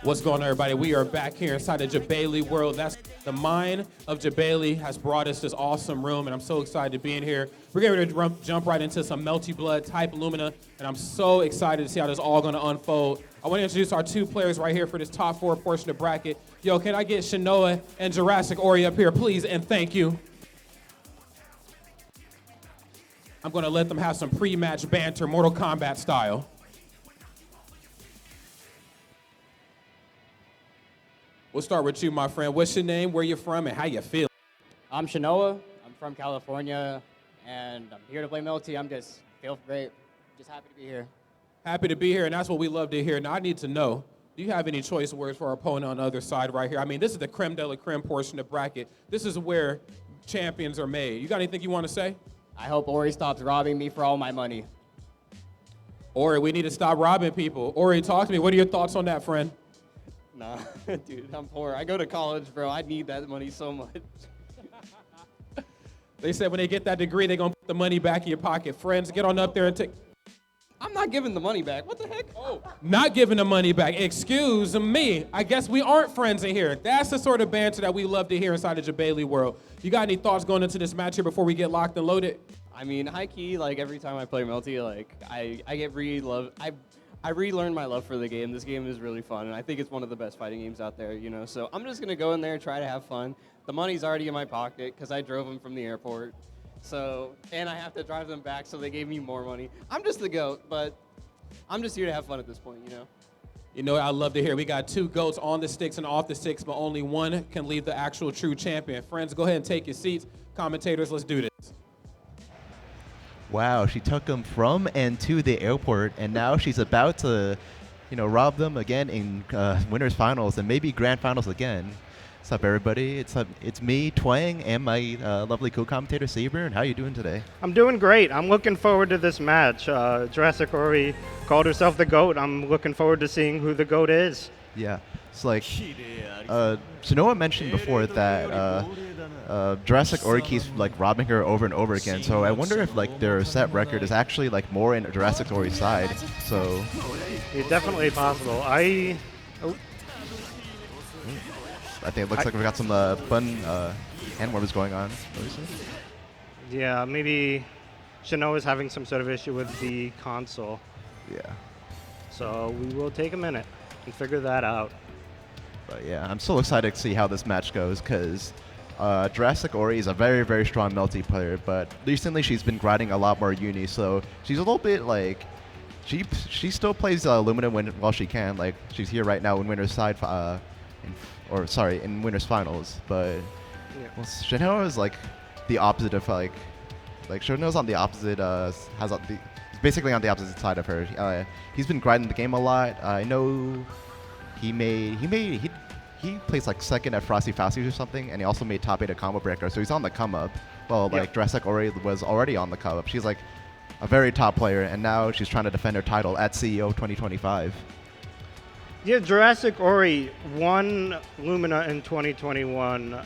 What's going on, everybody? We are back here inside the Jabali world. That's the mind of Jabali has brought us this awesome room, and I'm so excited to be in here. We're getting ready to jump right into some Melty Blood type Lumina, and I'm so excited to see how this is all going to unfold. I want to introduce our two players right here for this top four portion of bracket. Yo, can I get Shinoa and JurassicOri up here, please, and thank you. I'm going to let them have some pre-match banter, Mortal Kombat style. We'll start with you, my friend. What's your name, where you from, and how you feel? I'm Shinoa. I'm from California, and I'm here to play Melty. I'm just feel great. Just happy to be here. Happy to be here, and that's what we love to hear. Now, I need to know, do you have any choice words for our opponent on the other side right here? I mean, this is the creme de la creme portion of bracket. This is where champions are made. You got anything you want to say? I hope Ori stops robbing me for all my money. Ori, we need to stop robbing people. Ori, talk to me. What are your thoughts on that, friend? Nah, dude, I'm poor. I go to college, bro. I need that money so much. They said when they get that degree, they're going to put the money back in your pocket. Friends, get on up there and take... I'm not giving the money back. What the heck? Oh, not giving the money back. Excuse me. I guess we aren't friends in here. That's the sort of banter that we love to hear inside the Jabali world. You got any thoughts going into this match here before we get locked and loaded? I mean, high key, like every time I play Melty, like I get I relearned my love for the game. This game is really fun, and I think it's one of the best fighting games out there, you know. So I'm just gonna go in there and try to have fun. The money's already in my pocket because I drove them from the airport. So, and I have to drive them back, so they gave me more money. I'm just the GOAT, but I'm just here to have fun at this point, you know. You know, I love to hear. We got two GOATs on the sticks and off the sticks, but only one can leave the actual true champion. Friends, go ahead and take your seats. Commentators, let's do this. Wow, she took him from and to the airport, and now she's about to, rob them again in winners finals and maybe grand finals again. What's up, everybody? It's me, Twang, and my lovely co-commentator, Saber. And how you doing today? I'm doing great. I'm looking forward to this match. JurassicOri called herself the GOAT. I'm looking forward to seeing who the GOAT is. Yeah, it's like Shinoa mentioned before that JurassicOri keeps robbing her over and over again. So I wonder if their set record is actually more in JurassicOri's side. So it's definitely possible. I think it looks like we got some fun hand warmers going on. Yeah, maybe Shinoa is having some sort of issue with the console. Yeah. So we will take a minute and figure that out. But yeah, I'm so excited to see how this match goes because JurassicOri is a very, very strong Melty player, but recently she's been grinding a lot more uni, so she's a little bit she still plays Lumina while she can. She's here right now in winner's side, in winners finals. But well, Shinoa is the opposite of Shinoa's on the opposite basically on the opposite side of her. He's been grinding the game a lot. I know he plays second at Frosty Fasties or something, and he also made top 8 at Combo Breaker, so he's on the come up. Well, JurassicOri was already on the come up. She's a very top player, and now she's trying to defend her title at CEO 2025. Yeah, JurassicOri won Lumina in 2021.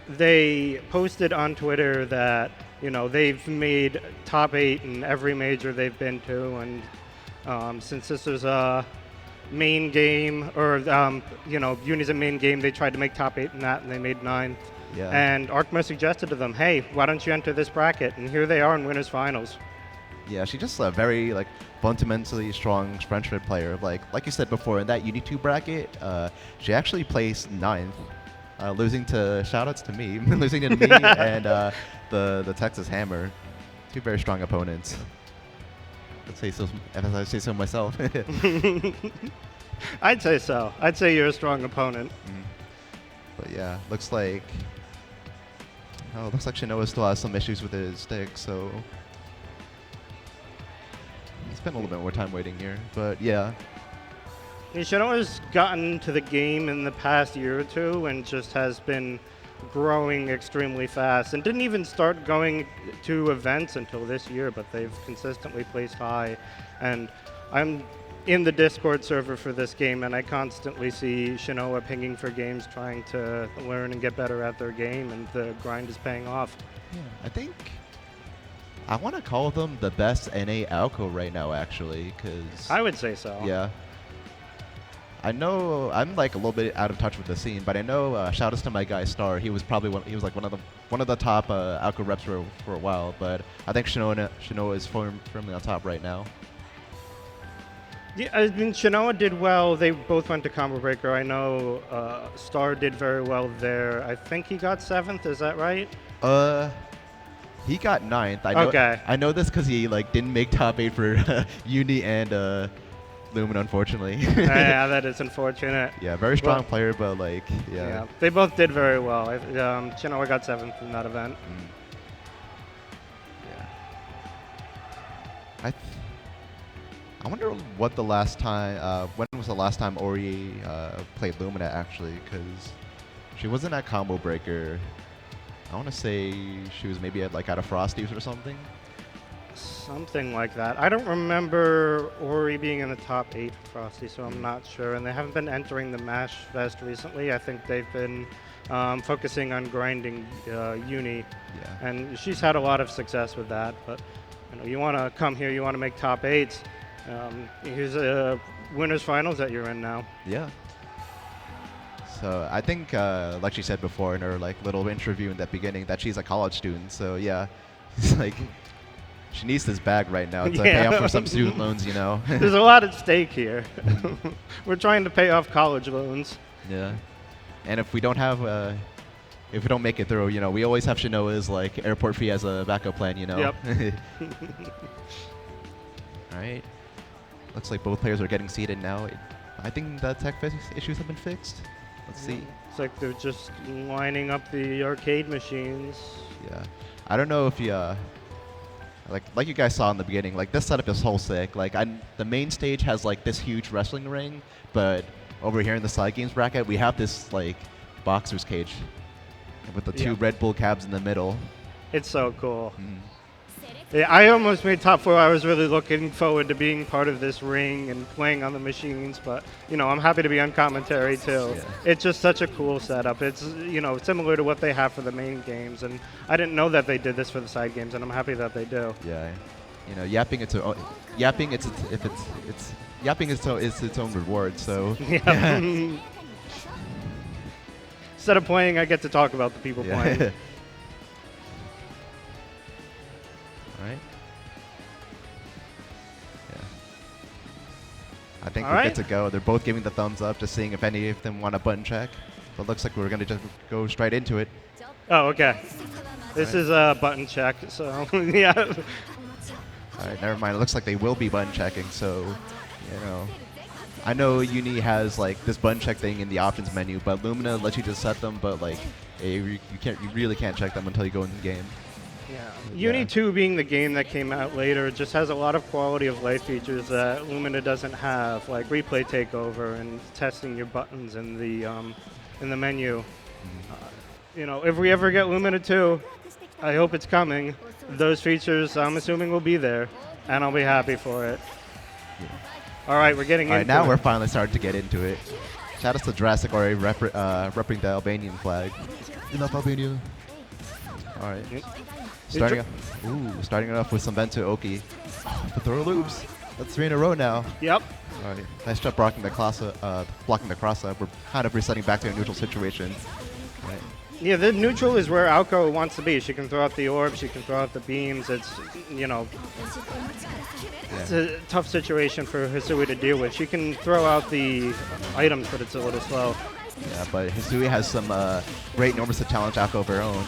They posted on Twitter that they've made top 8 in every major they've been to, and since this was a main game, or Uni's a main game, they tried to make top 8 in that, and they made 9th. Yeah. And Arhrkma suggested to them, hey, why don't you enter this bracket? And here they are in winners finals. Yeah, she's just a very fundamentally strong Frenchman player. Like you said before, in that Uni 2 bracket, she actually placed 9th, losing to shoutouts to me, losing to me and the Texas Hammer, two very strong opponents. If I say so myself. I'd say so. I'd say you're a strong opponent. But yeah, looks like Shinoa still has some issues with his stick, so spend a little bit more time waiting here. But yeah. Shinoa's gotten to the game in the past year or two and just has been growing extremely fast, and didn't even start going to events until this year, but they've consistently placed high. And I'm in the Discord server for this game, and I constantly see Shinoa pinging for games, trying to learn and get better at their game, and the grind is paying off. Yeah, I think I want to call them the best NA Alco right now, actually, because I would say so. Yeah. I know I'm like a little bit out of touch with the scene, but I know shout outs to my guy Star. He was probably like one of the top Alco reps for a while, but I think Shinoa is firmly on top right now. Yeah, I mean, Shinoa did well. They both went to Combo Breaker. I know Star did very well there. I think he got 7th. Is that right? He got 9th. Okay. I know this because he like didn't make top 8 for Uni and Lumina, unfortunately. Yeah, that is unfortunate. Yeah, very strong Well, player, but like, yeah. They both did very well. Shinoa got 7th in that event. Yeah. I wonder what the last time, when was the last time Ori played Lumina actually? Because she wasn't at Combo Breaker. I want to say she was maybe at a Frosties or something. Something like that. I don't remember Ori being in the top 8 for Frosty, so I'm not sure. And they haven't been entering the Mash Fest recently. I think they've been focusing on grinding Uni. Yeah. And she's had a lot of success with that. But you want to come here, you want to make top 8s. Here's a winners finals that you're in now. Yeah. So I think, like she said before in her little interview in the beginning, that she's a college student. So yeah, it's like she needs this bag right now to pay off for some student loans. There's a lot at stake here. We're trying to pay off college loans. Yeah. And if we don't have, if we don't make it through, we always have Shinoa's airport fee as a backup plan. Yep. All right. Looks like both players are getting seated now. I think the tech issues have been fixed. Let's see. It's like they're just lining up the arcade machines. Yeah. I don't know if you, like you guys saw in the beginning, this setup is whole sick. The main stage has this huge wrestling ring, but over here in the side games bracket, we have this boxer's cage with the two Red Bull cabs in the middle. It's so cool. Yeah, I almost made top 4. I was really looking forward to being part of this ring and playing on the machines, but I'm happy to be on commentary too. Yeah. It's just such a cool setup. It's similar to what they have for the main games, and I didn't know that they did this for the side games, and I'm happy that they do. Yeah. Yapping is its own reward. So Yeah. Instead of playing, I get to talk about the people playing. Right. Yeah. I think All we're right. good to go. They're both giving the thumbs up, just seeing if any of them want a button check. But looks like we're going to just go straight into it. Oh, okay. This is a button check, so yeah. All right, never mind. It looks like they will be button checking, so, I know Uni has this button check thing in the options menu, but Lumina lets you just set them, but you really can't check them until you go in the game. Yeah. Uni 2 being the game that came out later just has a lot of quality of life features that Lumina doesn't have, like replay takeover and testing your buttons in the menu. If we ever get Lumina 2, I hope it's coming. Those features, I'm assuming, will be there, and I'll be happy for it. Yeah. All right, we're getting into it. Now we're finally starting to get into it. Shout out to JurassicOri repping the Albanian flag. Enough Albania. All right. Starting off with some Vento Oki. The throw loops. That's 3 in a row now. Yep. All right. Nice job blocking the cross up. We're kind of resetting back to a neutral situation. Right. Yeah, the neutral is where Alco wants to be. She can throw out the orbs, she can throw out the beams. It's, it's a tough situation for Hisui to deal with. She can throw out the items, but it's a little slow. Yeah, but Hisui has some great enormous challenge Alco of her own.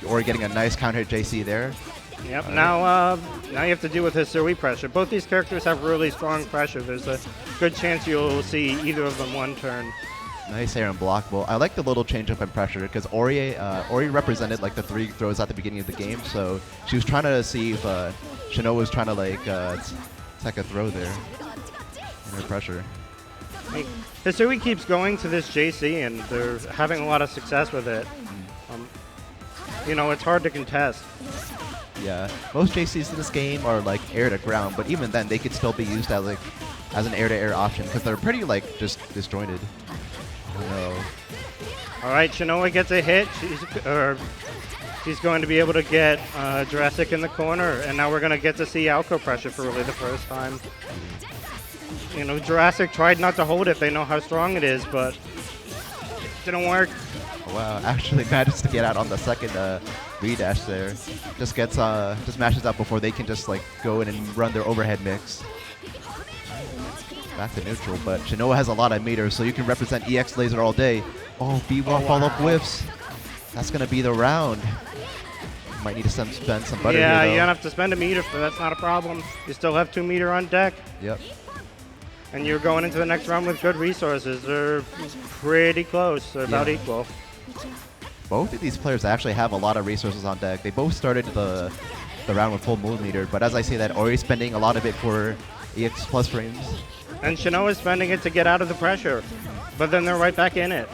Ori getting a nice counter hit JC there. Yep. Now you have to deal with Hisui pressure. Both these characters have really strong pressure. There's a good chance you'll see either of them one turn. Nice air and blockable. I like the little change up in pressure because Ori represented the 3 throws at the beginning of the game, so she was trying to see if Shinoa was trying to take a throw there in her pressure. Hisui keeps going to this JC, and they're having a lot of success with it. It's hard to contest. Yeah, most JCs in this game are air to ground, but even then they could still be used as an air to air option because they're pretty just disjointed. No. All right, Shinoa gets a hit. She's going to be able to get Jurassic in the corner, and now we're going to get to see Alco pressure for really the first time. Jurassic tried not to hold it. They know how strong it is, but it didn't work. Wow, actually manages to get out on the second redash there. Just mashes out before they can just like go in and run their overhead mix. Back to neutral, but Shinoa has a lot of meters, so you can represent EX laser all day. Oh, B-Wall follow-up whiffs. That's gonna be the round. Might need to spend some butter yeah, here, you don't have to spend a meter, but that's not a problem. You still have 2 meter on deck. Yep. And you're going into the next round with good resources. They're pretty close. They're about equal. Both of these players actually have a lot of resources on deck. They both started the round with full moon meter, but as I say that, Ori's spending a lot of it for EX plus frames. And Shinoa's spending it to get out of the pressure, but then they're right back in it.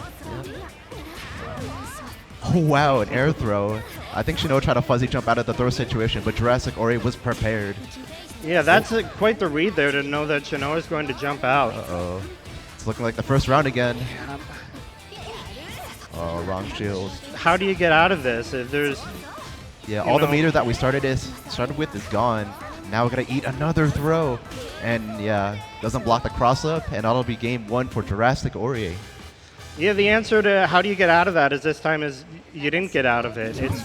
Oh wow, an air throw. I think Shinoa tried to fuzzy jump out of the throw situation, but JurassicOri was prepared. Yeah, that's quite the read there to know that Shinoa's going to jump out. Uh-oh. It's looking like the first round again. Oh, wrong shield. How do you get out of this if there's... Yeah, all the meter that we started with is gone. Now we're going to eat another throw. And yeah, doesn't block the cross-up, and that'll be game 1 for JurassicOri. Yeah, the answer to how do you get out of that is this time is you didn't get out of it. It's,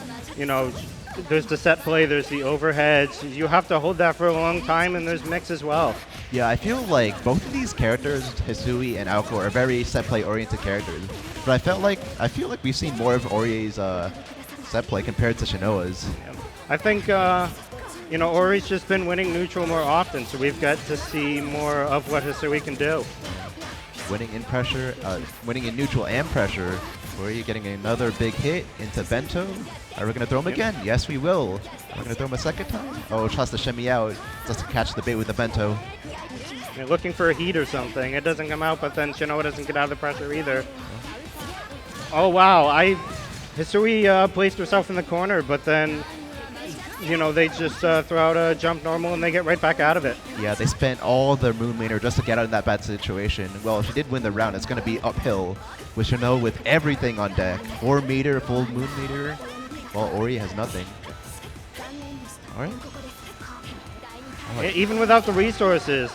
there's the set play, there's the overheads. You have to hold that for a long time, and there's mix as well. Yeah, I feel like both of these characters, Hisui and Aoko, are very set play oriented characters. But I feel like we've seen more of Ori's set play compared to Shinoa's. Yeah. I think Ori's just been winning neutral more often, so we've got to see more of what Hisui can do. Winning in pressure, winning in neutral and pressure. Ori getting another big hit into Bento. Are we going to throw him again? Yes, we will. Are we going to throw him a second time? Oh, tries to shimmy out just to catch the bait with the Bento. You're looking for a heat or something. It doesn't come out, but then Shinoa doesn't get out of the pressure either. Oh, wow. Hisui placed herself in the corner, but then, they just throw out a jump normal and they get right back out of it. Yeah, they spent all their moon meter just to get out of that bad situation. Well, if she did win the round, it's going to be uphill with Shinoa with everything on deck. 4 meter, full moon meter, while Ori has nothing. All right. Even without the resources,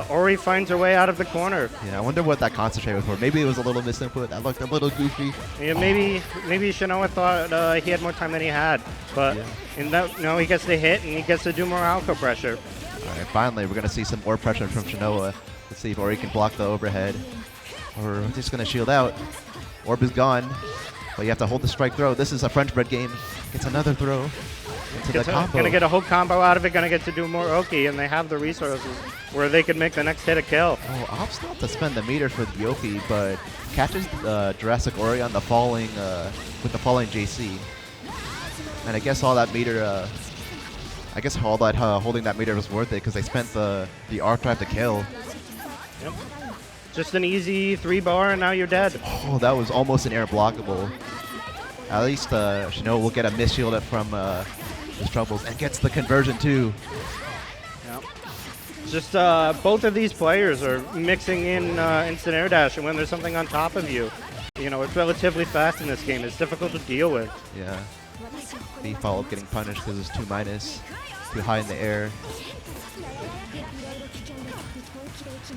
Ori finds her way out of the corner. Yeah, I wonder what that concentrate was for. Maybe it was a little misinput. That looked a little goofy. Yeah, maybe Shinoa thought he had more time than he had. But he gets the hit and he gets to do more alpha pressure. All right, finally, we're going to see some more pressure from Shinoa. Let's see if Ori can block the overhead. Or just going to shield out. Orb is gone. But you have to hold the strike throw. This is a French bread game. It's another throw. Gonna get a whole combo out of it, gonna get to do more Oki, and they have the resources where they could make the next hit a kill. Oh, opts not to spend the meter for the Oki, but catches JurassicOri on the falling with the falling JC. And I guess all that meter, holding that meter was worth it because they spent the Arhrkma to kill. Yep. Just an easy 3-bar, and now you're dead. Oh, that was almost an air blockable. At least Shinoa will get a miss shield from his troubles and gets the conversion too. Yep. Just both of these players are mixing in instant air dash, and when there's something on top of you, it's relatively fast in this game. It's difficult to deal with. Yeah. The follow-up getting punished because it's too high in the air.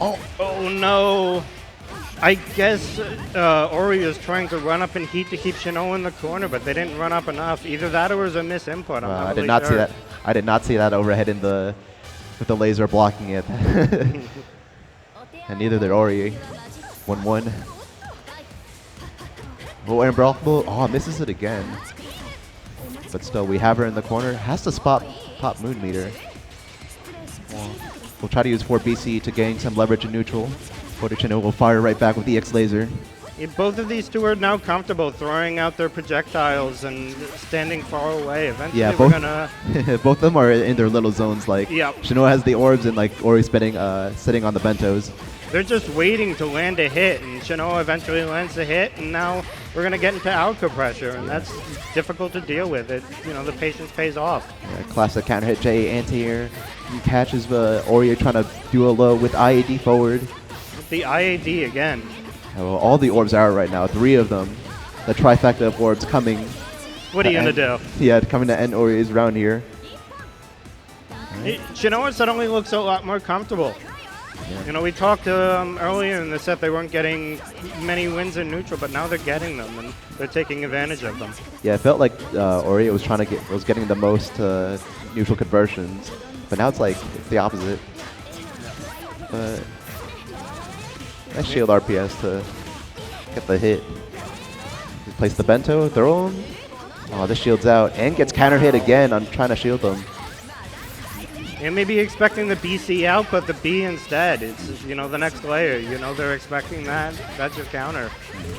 Oh no! I guess Ori is trying to run up in heat to keep Shinoa in the corner, but they didn't run up enough. Either that or it was a misinput. I did not see that. I did not see that overhead with the laser blocking it. And neither did Ori. 1-1. Oh, and Brawl. Oh, misses it again. But still, we have her in the corner. Has to pop moon meter. We'll try to use 4 BC to gain some leverage in neutral. Shinoa will fire right back with the X laser. Yeah, both of these two are now comfortable throwing out their projectiles and standing far away. Eventually, yeah, we're gonna. Both of them are in their little zones. Like Shinoa has the orbs and Ori's sitting on the bentos. They're just waiting to land a hit, and Shinoa eventually lands the hit, and now we're gonna get into alpha pressure, and that's difficult to deal with. The patience pays off. Yeah, classic counter hit J anti-air. He catches Ori trying to do a low with IAD forward. The IAD again. Well, all the orbs are out right now. 3 of them. The trifecta of orbs coming. What are you going to do? Yeah, coming to end Ori's round here. Shinoa suddenly looks a lot more comfortable. You know, we talked earlier in the set they weren't getting many wins in neutral, but now they're getting them, and they're taking advantage of them. Yeah, it felt like Ori was getting the most neutral conversions, but now it's like it's the opposite. But nice shield RPS to get the hit. Place the bento, throw him. Oh, this shield's out and gets counter hit again on trying to shield them. And maybe expecting the BC out, but the B instead. It's, you know, the next layer. You know, they're expecting that. That's your counter.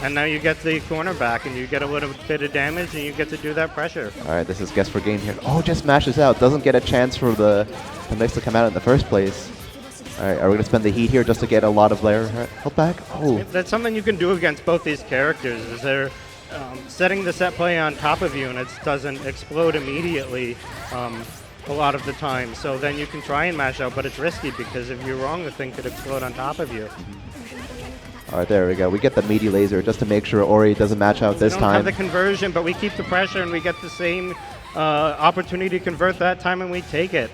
And now you get the corner back, and you get a little bit of damage, and you get to do that pressure. All right, this is guess for game here. Oh, just smashes out. Doesn't get a chance for the mix to come out in the first place. All right, are we going to spend the heat here just to get a lot of layer help back? Oh. That's something you can do against both these characters, is they're setting the set play on top of you, and it doesn't explode immediately a lot of the time. So then you can try and mash out, but it's risky because if you're wrong, the thing could explode on top of you. All right, there we go. We get the meaty laser just to make sure Ori doesn't match out this We don't time. have the conversion, but we keep the pressure, and we get the same opportunity to convert that time, and we take it.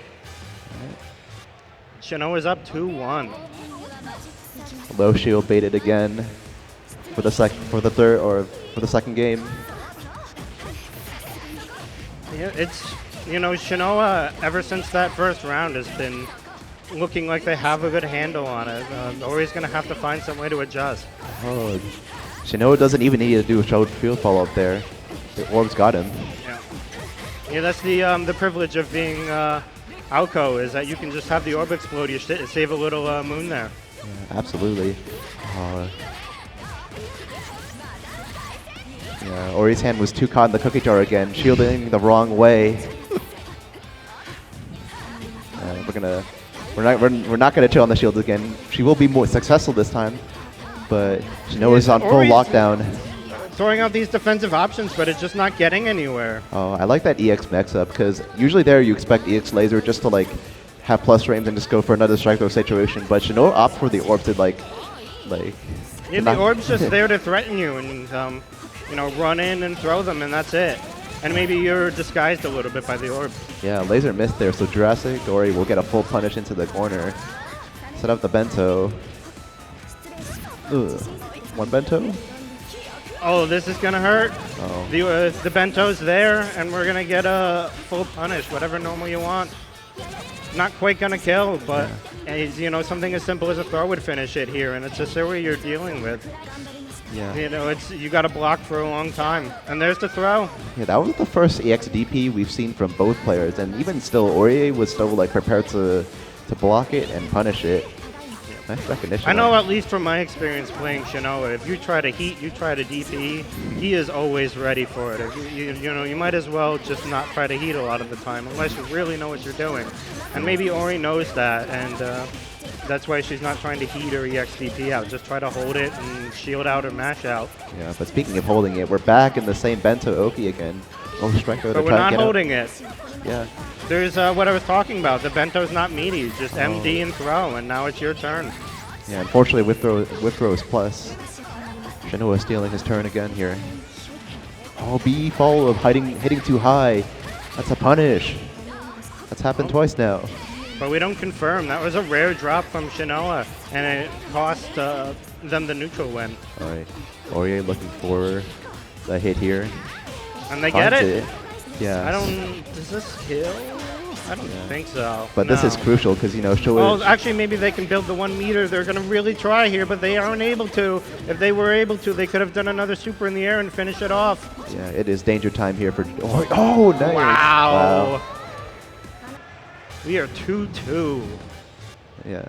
Shinoa's up 2-1. Low shield baited again for the second game. Yeah, it's, you know, Shinoa, ever since that first round, has been looking like they have a good handle on it. Ori's going to have to find some way to adjust. Oh, Shinoa doesn't even need to do a shoulder field follow up there. The orb's got him. Yeah, that's the privilege of being Alco, is that you can just have the orb explode. You save a little moon there. Yeah, absolutely. Yeah, Ori's hand was too caught in the cookie jar again, shielding the wrong way. We're not gonna chill on the shield again. She will be more successful this time, but Shinoa's on full lockdown. Throwing out these defensive options, but it's just not getting anywhere. Oh, I like that EX mix up because usually there you expect EX laser just to like have plus frames and just go for another strike throw situation, but Shinoa opt for the orb to like. Yeah, the orb's just there to threaten you and you know, run in and throw them, and that's it. And maybe you're disguised a little bit by the orb. Yeah, laser missed there, so JurassicOri will get a full punish into the corner. Set up the bento. Ugh. One bento? Oh, this is gonna hurt. Oh. The bento's there, and we're gonna get a full punish, whatever normal you want. Not quite gonna kill, but you know, something as simple as a throw would finish it here, and it's just what you're dealing with. Yeah. You know, you got to block for a long time, and there's the throw. Yeah, that was the first EX DP we've seen from both players, and even still, Ori was still like prepared to block it and punish it. Nice recognition. I know, at least from my experience playing Shinoa, if you try to heat, you try to DP, he is always ready for it. If you know, you might as well just not try to heat a lot of the time, unless you really know what you're doing. And maybe Ori knows that, and that's why she's not trying to heat or EX DP out. Just try to hold it and shield out or mash out. Yeah, but speaking of holding it, we're back in the same bento Oki again. Oh, strike but we're not holding it. Yeah. There's what I was talking about. The bento's not meaty, just MD and throw, and now it's your turn. Yeah, unfortunately, whip throw is plus. Shinoa stealing his turn again here. Oh, B follow of hitting too high. That's a punish. That's happened twice now. But we don't confirm. That was a rare drop from Shinoa, and it cost them the neutral win. All right, Ori looking for the hit here. And they get it. Yeah. Does this kill? I don't think so. But this is crucial because, you know, Well, actually, maybe they can build the 1 meter. They're going to really try here, but they aren't able to. If they were able to, they could have done another super in the air and finish it off. Yeah, it is danger time here for Ori. Oh, nice. Wow. We are 2-2. Yeah.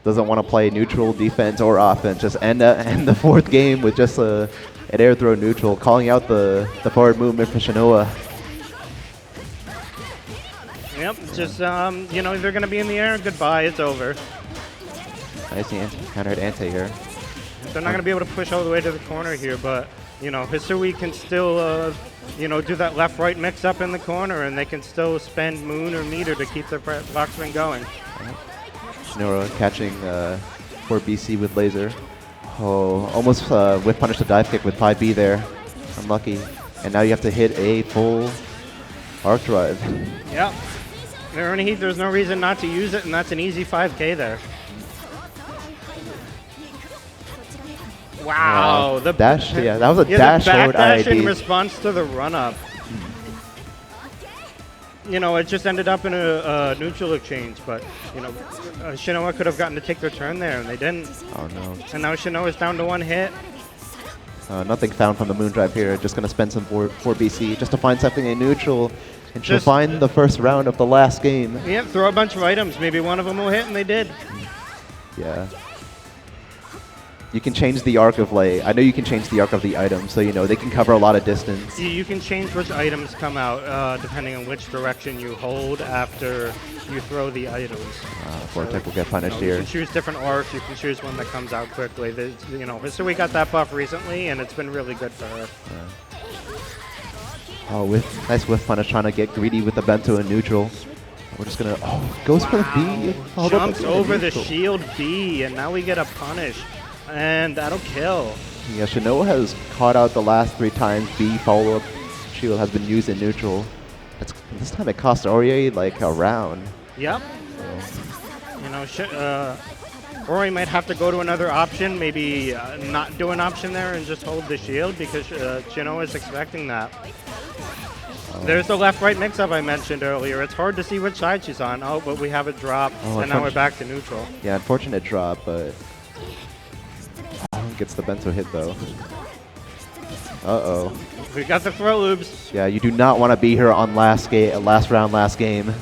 Doesn't want to play neutral defense or offense. Just end the fourth game with just an air throw neutral, calling out the forward movement for Shinoa. Yep, just, you know, they're going to be in the air. Goodbye, it's over. Nice countered ante here. They're not going to be able to push all the way to the corner here, but, you know, Hisui can still, you know, do that left-right mix-up in the corner, and they can still spend moon or meter to keep their block spin going. Shinoa catching for BC with laser. Oh, almost with punish the dive kick with 5B there. Unlucky. And now you have to hit a full arc drive. Yep. They're in heat. There's no reason not to use it, and that's an easy 5K there. Wow, the dash. Yeah, that was a yeah, dash the forward backdash in IID. response to the run-up. You know, it just ended up in a neutral exchange, but, you know, Shinoa could have gotten to take their turn there, and they didn't. Oh no. And now Shinoa's down to 1 hit. Nothing found from the Moondrive here. Just going to spend some 4 BC just to find something in neutral. And she'll Just- find the first round of the last game. Yep, throw a bunch of items. Maybe one of them will hit, and they did. Yeah. You can change the arc of like, I know you can change the arc of the item, so you know, they can cover a lot of distance. You can change which items come out depending on which direction you hold after you throw the items. Vortec will get punished You here. can choose different arcs. You can choose one that comes out quickly. You know, so we got that buff recently, and it's been really good for her. Oh, nice whiff punish, trying to get greedy with the bento in neutral. We're just gonna, goes for the B. Hold up, Jumps it's in over the neutral. shield B, and now we get a punish, and that'll kill. Yeah, Shinoa has caught out the last 3 times B follow-up shield has been used in neutral. This time it cost Ori like a round. Yep. You know, Ori might have to go to another option, maybe not do an option there and just hold the shield because Shinoa is expecting that. There's the left-right mix-up I mentioned earlier. It's hard to see which side she's on. Oh, but we have a drop, and now we're back to neutral. Yeah, unfortunate drop, but gets the bento hit though. Uh-oh. We got the throw loops. Yeah, you do not want to be here on last round, last game.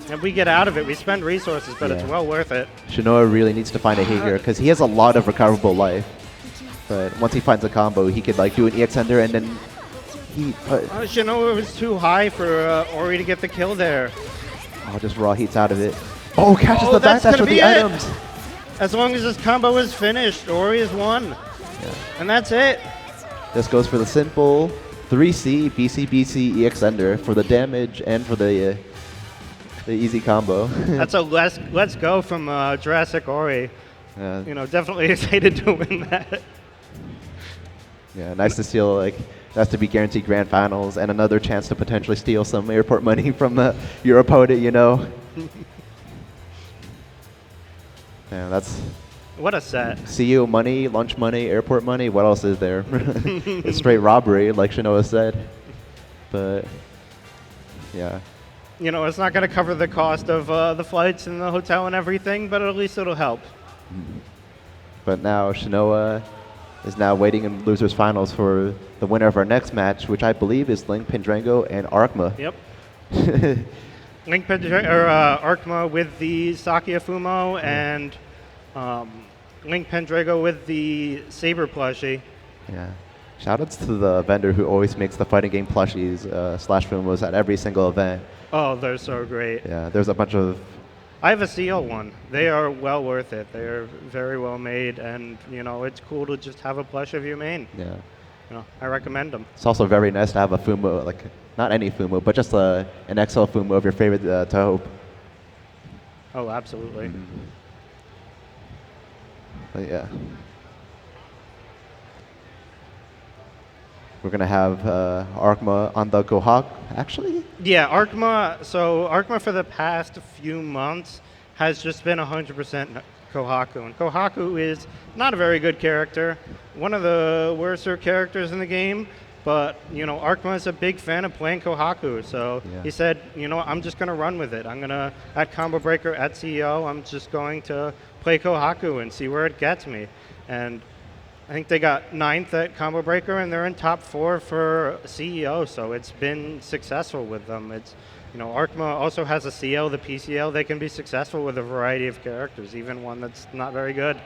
If we get out of it, we spend resources, but it's well worth it. Shinoa really needs to find a hit here because he has a lot of recoverable life. But once he finds a combo, he could like do an EX Ender and then he Shinoa was too high for Ori to get the kill there. just raw heats out of it. Oh, catches the that's backdash gonna with be the it. items. As long as this combo is finished, Ori is won. Yeah. And that's it. This goes for the simple 3C, BC, BC, EX Ender for the damage and for the easy combo. That's a let's go from JurassicOri. You know, definitely excited to win that. Yeah, nice to steal like that's to be guaranteed grand finals and another chance to potentially steal some airport money from your opponent. You know. Yeah, that's. What a set. CEO money, lunch money, airport money. What else is there? It's straight robbery, like Shinoa said. But yeah. You know, it's not going to cover the cost of the flights and the hotel and everything, but at least it'll help. But now Shinoa is now waiting in losers finals for the winner of our next match, which I believe is LinkPendrago and Arhrkma. Yep. Arhrkma with the Sakia Fumo and LinkPendrago with the Saber plushie. Yeah. Shoutouts to the vendor who always makes the fighting game plushies slash Fumos at every single event. Oh, they're so great. Yeah, there's a bunch of. I have a CL one. They are well worth it. They are very well made, and you know it's cool to just have a plush of your main. Yeah. You know, I recommend them. It's also very nice to have a Fumo, like not any Fumo, but just an XL Fumo of your favorite Toho. Oh, absolutely. But yeah. We're going to have Arhrkma on the Gohak, actually? Yeah, Arhrkma. So Arhrkma for the past few months has just been 100% Kohaku. And Kohaku is not a very good character, one of the worser characters in the game. But, you know, Arhrkma is a big fan of playing Kohaku. So he said, you know, I'm just going to run with it. I'm going to, at Combo Breaker, at CEO, I'm just going to play Kohaku and see where it gets me. And I think they got 9th at Combo Breaker, and they're in top 4 for CEO, so it's been successful with them. It's, you know, Arhrkma also has a CL, the PCL. They can be successful with a variety of characters, even one that's not very good.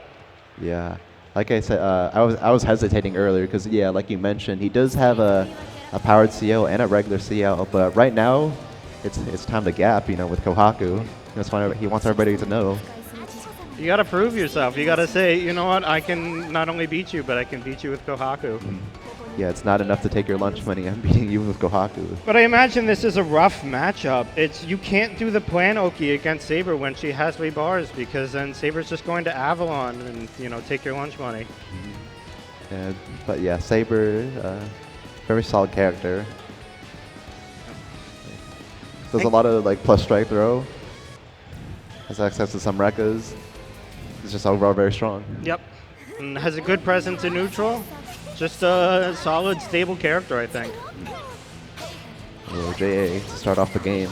Yeah. Like I said, I was hesitating earlier because, yeah, like you mentioned, he does have a powered CL and a regular CL, but right now it's time to gap, you know, with Kohaku. He wants everybody to know. You got to prove yourself. You got to say, you know what, I can not only beat you, but I can beat you with Kohaku. Yeah, it's not enough to take your lunch money. I'm beating you with Kohaku. But I imagine this is a rough matchup. You can't do the plan Oki against Saber when she has rebars because then Saber's just going to Avalon and, you know, take your lunch money. But yeah, Saber, very solid character. Does a lot of like plus strike throw. Has access to some Rekkas. It's just overall very strong. Yep. and has a good presence in neutral. Just a solid, stable character, I think. JA to start off the game.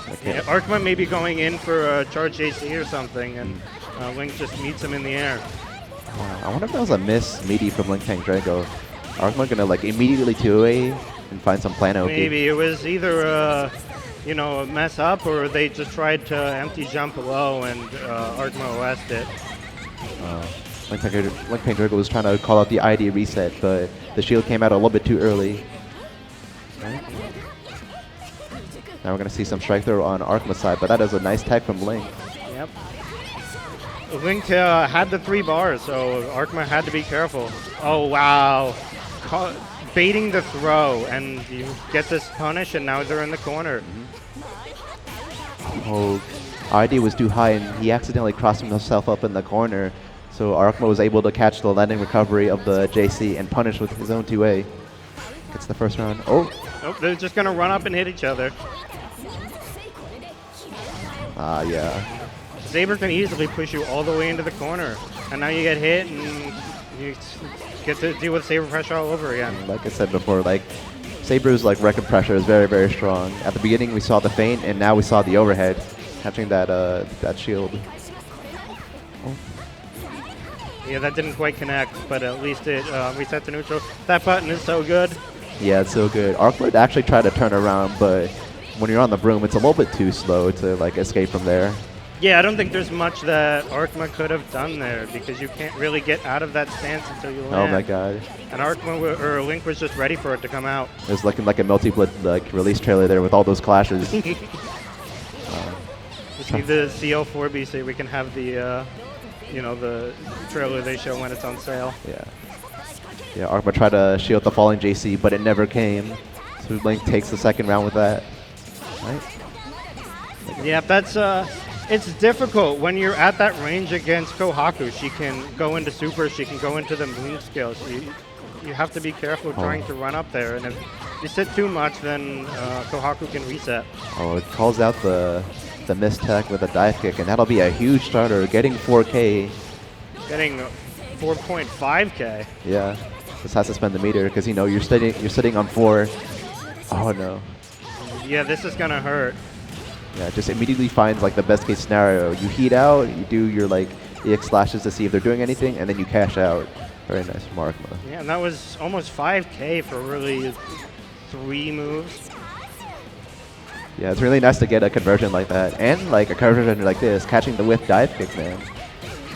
Okay. Yeah, Arhrkma may be going in for a charge JC or something, and Link just meets him in the air. I wonder if that was a miss meaty from LinkPendrago. Arhrkma gonna like immediately 2A and find some plan open. Maybe it was either a mess up, or they just tried to empty jump low and Arhrkma OS'd it. LinkPendrago was trying to call out the ID reset, but the shield came out a little bit too early. Right. Now we're gonna see some strike throw on Arhrkma's side, but that is a nice tech from Link. Yep. Link had the 3 bars, so Arhrkma had to be careful. Oh wow, baiting the throw, and you get this punish, and now they're in the corner. Oh, ID was too high, and he accidentally crossed himself up in the corner. So Arhrkma was able to catch the landing recovery of the JC and punish with his own 2A. Gets the first round. Oh, they're just gonna run up and hit each other. Yeah. Saber can easily push you all the way into the corner, and now you get hit, and you get to deal with Saber pressure all over again. Like I said before, like Saber's like record pressure is very, very strong. At the beginning we saw the feint, and now we saw the overhead, catching that shield. Oh. Yeah, that didn't quite connect, but at least it reset to neutral. That button is so good. Yeah, it's so good. Arhrkma actually tried to turn around, but when you're on the broom, it's a little bit too slow to like escape from there. Yeah, I don't think there's much that Arhrkma could have done there, because you can't really get out of that stance until you land. Oh my god. And Arhrkma or Link was just ready for it to come out. It was looking like a multi-blood like release trailer there with all those clashes. You see the CL4B say we can have the the trailer they show when it's on sale. Yeah. Yeah, Arhrkma tried to shield the falling JC, but it never came. So Link takes the second round with that. Right? Yeah, that's it's difficult when you're at that range against Kohaku. She can go into super, she can go into the moon skills. You have to be careful trying to run up there, and if you sit too much, then Kohaku can reset. Oh, it calls out the missed tech with a dive kick, and that'll be a huge starter, getting 4K. Getting 4.5K. Yeah, just has to spend the meter because you're sitting on 4. Oh no. Yeah, this is gonna hurt. Yeah, just immediately finds like the best case scenario. You heat out, you do your like EX slashes to see if they're doing anything, and then you cash out. Very nice from Arhrkma. Yeah, and that was almost 5K for really 3 moves. Yeah, it's really nice to get a conversion like that, and like a conversion like this, catching the whiff dive kick, man.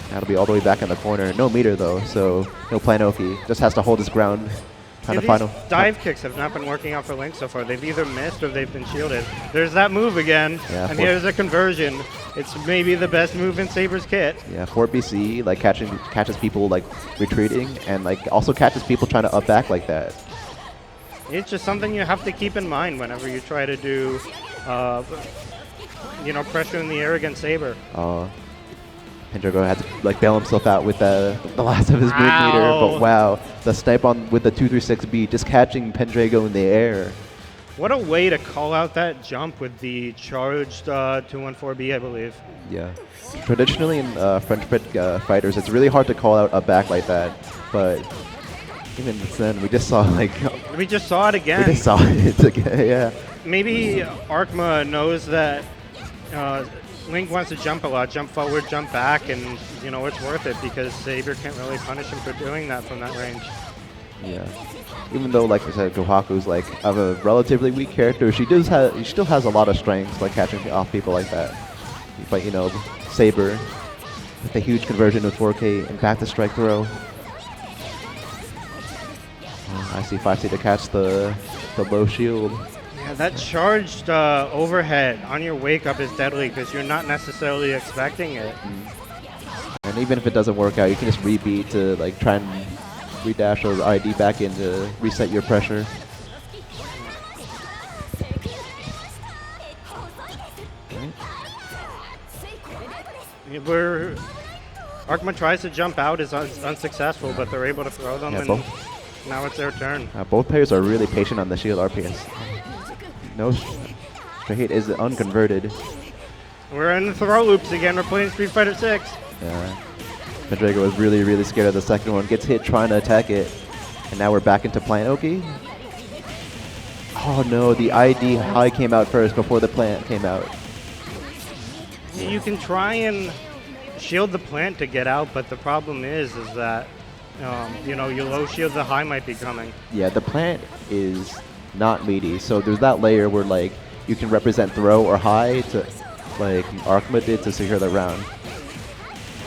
That'll be all the way back in the corner. No meter though, so no Planoki. Just has to hold his ground. Yeah, these dive kicks have not been working out for Link so far. They've either missed or they've been shielded. There's that move again, and here's a conversion. It's maybe the best move in Saber's kit. Yeah, 4BC like catches people like retreating, and like also catches people trying to up back like that. It's just something you have to keep in mind whenever you try to do, pressure in the air against Saber. Pendrago had to like bail himself out with the last of his move meter, but wow, the snipe on with the 236B, just catching Pendrago in the air. What a way to call out that jump with the charged 214B, I believe. Yeah. Traditionally in French fighters, it's really hard to call out a back like that, but even then, we just saw like... We just saw it again. We just saw it again, yeah. Maybe Arhrkma knows that Link wants to jump a lot, jump forward, jump back, and it's worth it because Saber can't really punish him for doing that from that range. Yeah. Even though, like I said, Kohaku's like of a relatively weak character, she still has a lot of strengths, like catching off people like that. But Saber with a huge conversion with 4K and back to strike throw. I see 5C to catch the low shield. Yeah, that charged overhead on your wake up is deadly because you're not necessarily expecting it. And even if it doesn't work out, you can just rebeat to like try and redash or ID back in to reset your pressure. Arhrkma tries to jump out, is unsuccessful, but they're able to throw them, and now it's their turn. Both players are really patient on the shield RPS. No straight is unconverted. We're in the throw loops again. We're playing Street Fighter 6. Yeah. Pendrago was really, really scared of the second one. Gets hit trying to attack it. And now we're back into plant Oki. Oh no, the ID high came out first before the plant came out. You can try and shield the plant to get out, but the problem is that, you know, you low shield the high might be coming. Yeah, the plant is not meaty, so there's that layer where like you can represent throw or high to, like Arhrkma did to secure the round.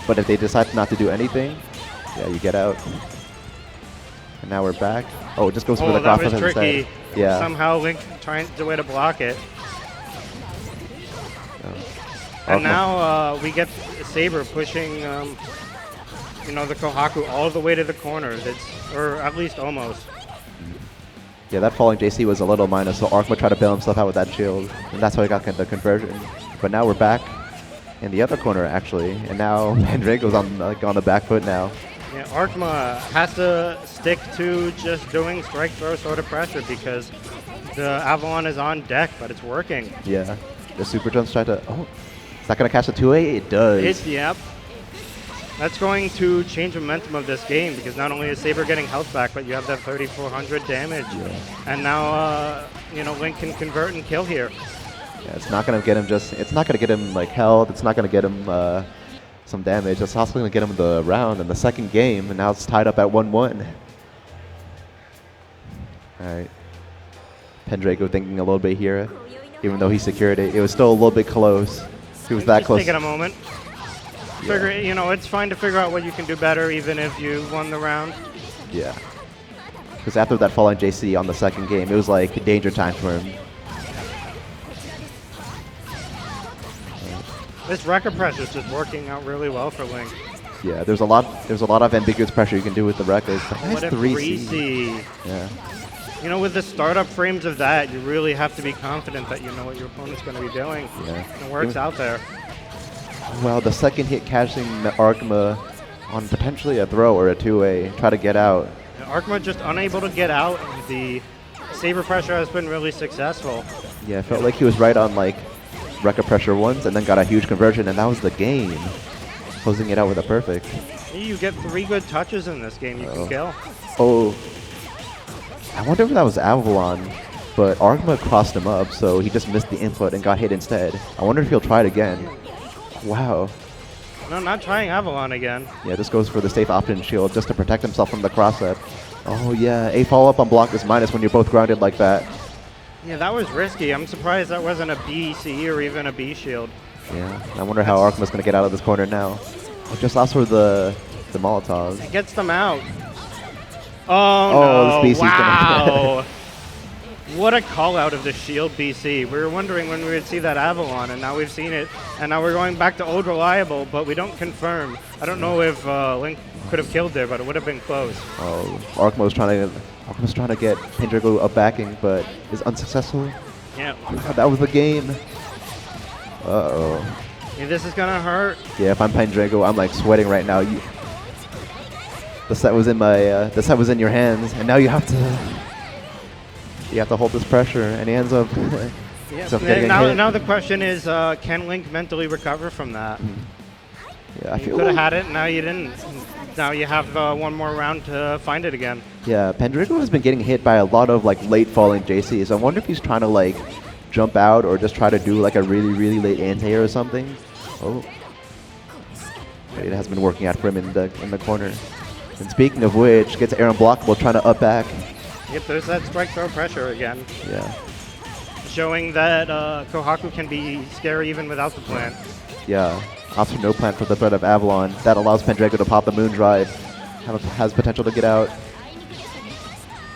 But if they decide not to do anything, yeah, you get out. And now we're back. Oh, it just goes for the that cross was tricky. instead. Yeah. Somehow Link trying the way to block it. Oh. And Arhrkma. now we get Saber pushing, you know, the Kohaku all the way to the corner. Or at least almost. Yeah, that falling JC was a little minus, so Arhrkma tried to bail himself out with that shield, and that's how he got the conversion. But now we're back in the other corner, actually, and now Pendrago's on the back foot now. Yeah, Arhrkma has to stick to just doing strike throw sort of pressure because the Avalon is on deck, but it's working. Yeah, the super jumps tried to. Oh, is that gonna catch the 2A? It does. Yep. That's going to change the momentum of this game because not only is Saber getting health back, but you have that 3,400 damage. Yeah. And now, you know, Link can convert and kill here. Yeah, it's not gonna get him it's not gonna get him like health. It's not gonna get him some damage. It's also gonna get him the round in the second game, and now it's tied up at 1-1. All right, Pendrago thinking a little bit here, even though he secured it. It was still a little bit close. He was that Just close. taking a moment. Figure, you know, it's fine to figure out what you can do better, even if you won the round. Yeah. Because after that falling JC on the second game, it was like danger time for him. This record pressure is just working out really well for Link. Yeah, there's a lot of ambiguous pressure you can do with the records. What a 3C. Yeah. You know, with the startup frames of that, you really have to be confident that you know what your opponent's going to be doing. Yeah. And it works out there. Well, the second hit catching the Arhrkma on potentially a throw or a 2A, try to get out. Arhrkma just unable to get out. The Saber pressure has been really successful. Yeah, it felt like he was right on like record pressure once and then got a huge conversion, and that was the game. Closing it out with a perfect. You get 3 good touches in this game you can kill. Oh. I wonder if that was Avalon, but Arhrkma crossed him up, so he just missed the input and got hit instead. I wonder if he'll try it again. Wow. No, not trying Avalon again. Yeah, this goes for the safe option shield just to protect himself from the cross-up. Oh yeah, a follow-up on block is minus when you're both grounded like that. Yeah, that was risky. I'm surprised that wasn't a BC or even a B shield. Yeah, I wonder how Arhrkma's going to get out of this corner now. Oh, just lost for the Molotovs. It gets them out. Oh, no. This BC's wow. What a call out of the shield BC. We were wondering when we would see that Avalon, and now we've seen it. And now we're going back to old reliable, but we don't confirm. I don't know if Link could have killed there, but it would have been close. Oh, Arhrkma's trying to get Pendrago up backing, but is unsuccessful. Yeah. Oh, that was the game. Uh-oh. Yeah, this is going to hurt. Yeah, if I'm Pendrago, I'm like sweating right now. The set was in my, the set was in your hands, and now you have to hold this pressure, and he ends up, Yes. getting Now the question is, can Link mentally recover from that? Yeah, I You feel could have had it, now you didn't. Now you have one more round to find it again. Yeah, Pendrago has been getting hit by a lot of like late falling JCs. I wonder if he's trying to like jump out or just try to do like a really, really late anti-air or something. Oh. It has been working out for him in the corner. And speaking of which, gets air unblockable, trying to up back. Yep, there's that strike throw pressure again. Yeah. Showing that Kohaku can be scary even without the plant. Yeah. Option no plant for the threat of Avalon. That allows Pendrago to pop the moon drive. Has potential to get out.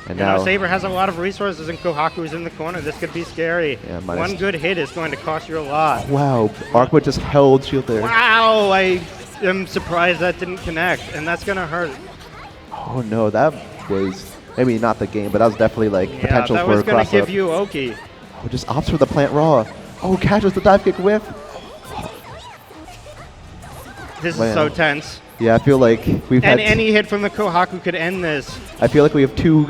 And You now know, Saber has a lot of resources and Kohaku's in the corner. This could be scary. Yeah, One good hit is going to cost you a lot. wow, Arhrkma just held shield there. Wow, I am surprised that didn't connect, and that's going to hurt. Oh no, that was maybe not the game, but that was definitely like Yeah, potential that for was a going to cross give up. you Oki. Oh, just opts for the plant raw. Oh, catches the dive kick whiff. This Man. is so tense. Yeah, I feel like we've And had. any hit from the Kohaku could end this. I feel like we have two.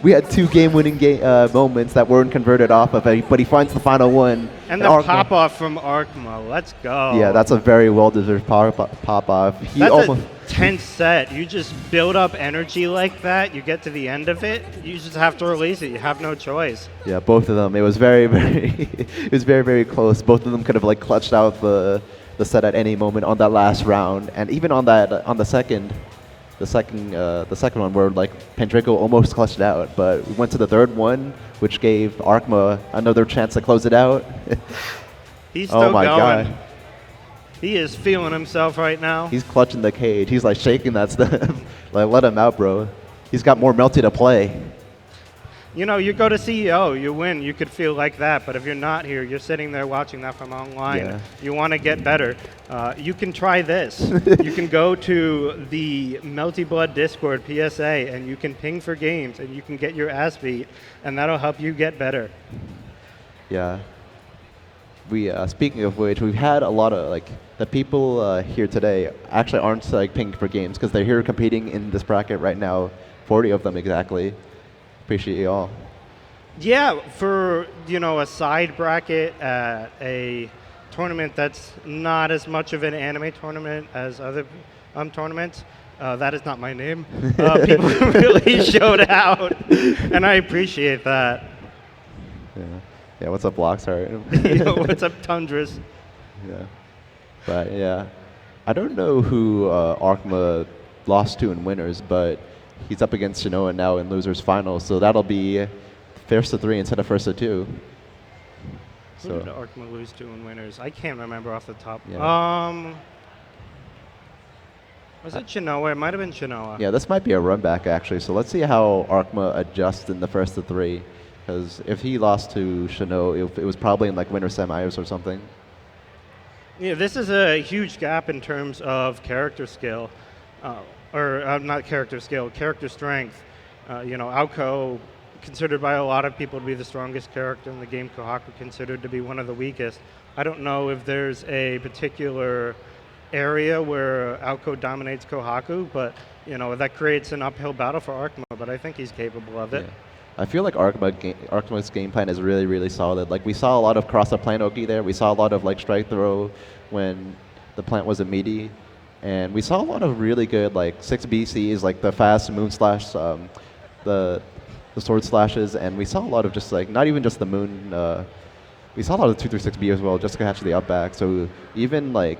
We had two game-winning moments that weren't converted off of it, but he finds the final one. And the pop-off from Arhrkma. Let's go. Yeah, that's a very well-deserved pop-off. He That's almost. a tense set. You just build up energy like that. You get to the end of it. You just have to release it. You have no choice. Yeah, both of them. It was very, very. It was very, very close. Both of them could have like clutched out the set at any moment on that last round, and even on that on the second one where like Pendrago almost clutched out, but we went to the third one, which gave Arhrkma another chance to close it out. He's still oh my going. god, He is feeling himself right now. he's clutching the cage. He's like shaking that stuff. Like let him out, bro. He's got more Melty to play. You know, you go to CEO, you win, you could feel like that, but if you're not here, you're sitting there watching that from online. Yeah. You want to get better. You can try this. You can go to the Melty Blood Discord PSA and you can ping for games and you can get your ass beat, and that'll help you get better. Yeah. We speaking of which, we've had a lot of like the people here today actually aren't like pinging for games because they're here competing in this bracket right now. 40 of them exactly. Appreciate you all. Yeah, for a side bracket at a tournament that's not as much of an anime tournament as other tournaments. That is not my name. People really showed out, and I appreciate that. Yeah. Yeah. What's up, Blocksheart? What's up, Tundras? Yeah. But yeah, I don't know who Arhrkma lost to in winners, but he's up against Shinoa now in losers finals, so that'll be first to 3 instead of first to 2. Who did Arhrkma lose to in winners? I can't remember off the top. Yeah. Was it Shinoa? It might have been Shinoa. Yeah, this might be a run back actually. So let's see how Arhrkma adjusts in the first to 3, because if he lost to Shinoa, it was probably in like winner semis or something. Yeah, this is a huge gap in terms of character skill. Not character skill, character strength. Aoko, considered by a lot of people to be the strongest character in the game, Kohaku considered to be one of the weakest. I don't know if there's a particular area where Aoko dominates Kohaku, but that creates an uphill battle for Arhrkma, but I think he's capable of it. Yeah. I feel like Arkhma's game plan is really, really solid. Like we saw a lot of cross-up plant Oki there. We saw a lot of like strike throw when the plant was a meaty. And we saw a lot of really good like 6 BCs, like the fast moon slash, the sword slashes, and we saw a lot of just like, not even just the moon, we saw a lot of 236B as well, just to catch the up back. So even though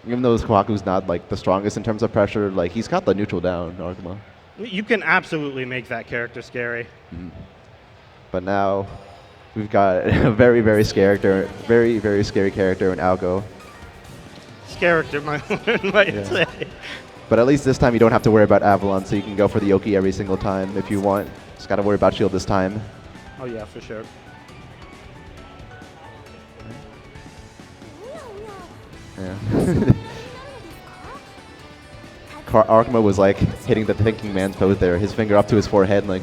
Kohaku's not like the strongest in terms of pressure, like he's got the neutral down, Arhrkma. You can absolutely make that character scary. Mm. But now we've got a very, very scary character in Aoko. Character, might say. But at least this time you don't have to worry about Avalon, so you can go for the Oki every single time if you want. Just got to worry about shield this time. Oh yeah, for sure. Yeah. Arhrkma was like hitting the thinking man's pose there, his finger up to his forehead, like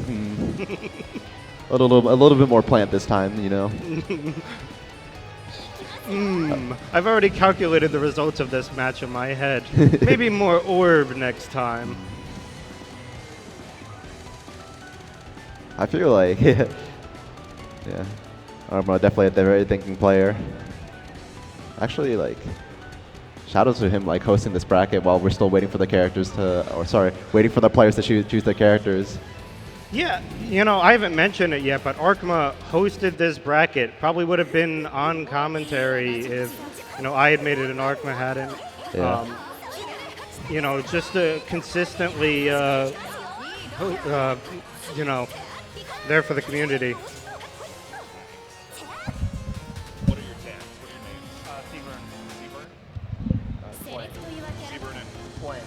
a little bit more plant this time, I've already calculated the results of this match in my head. Maybe more orb next time. I feel like, yeah, Arhrkma definitely a very thinking player. Actually, like, shout out to him like hosting this bracket while we're still waiting for the characters waiting for the players to choose their characters. Yeah, I haven't mentioned it yet, but Arhrkma hosted this bracket. Probably would have been on commentary if, I had made it and Arhrkma hadn't. Yeah. Just to consistently, there for the community. What are your tags? What are your names? Seaburn. Seaburn and Twang.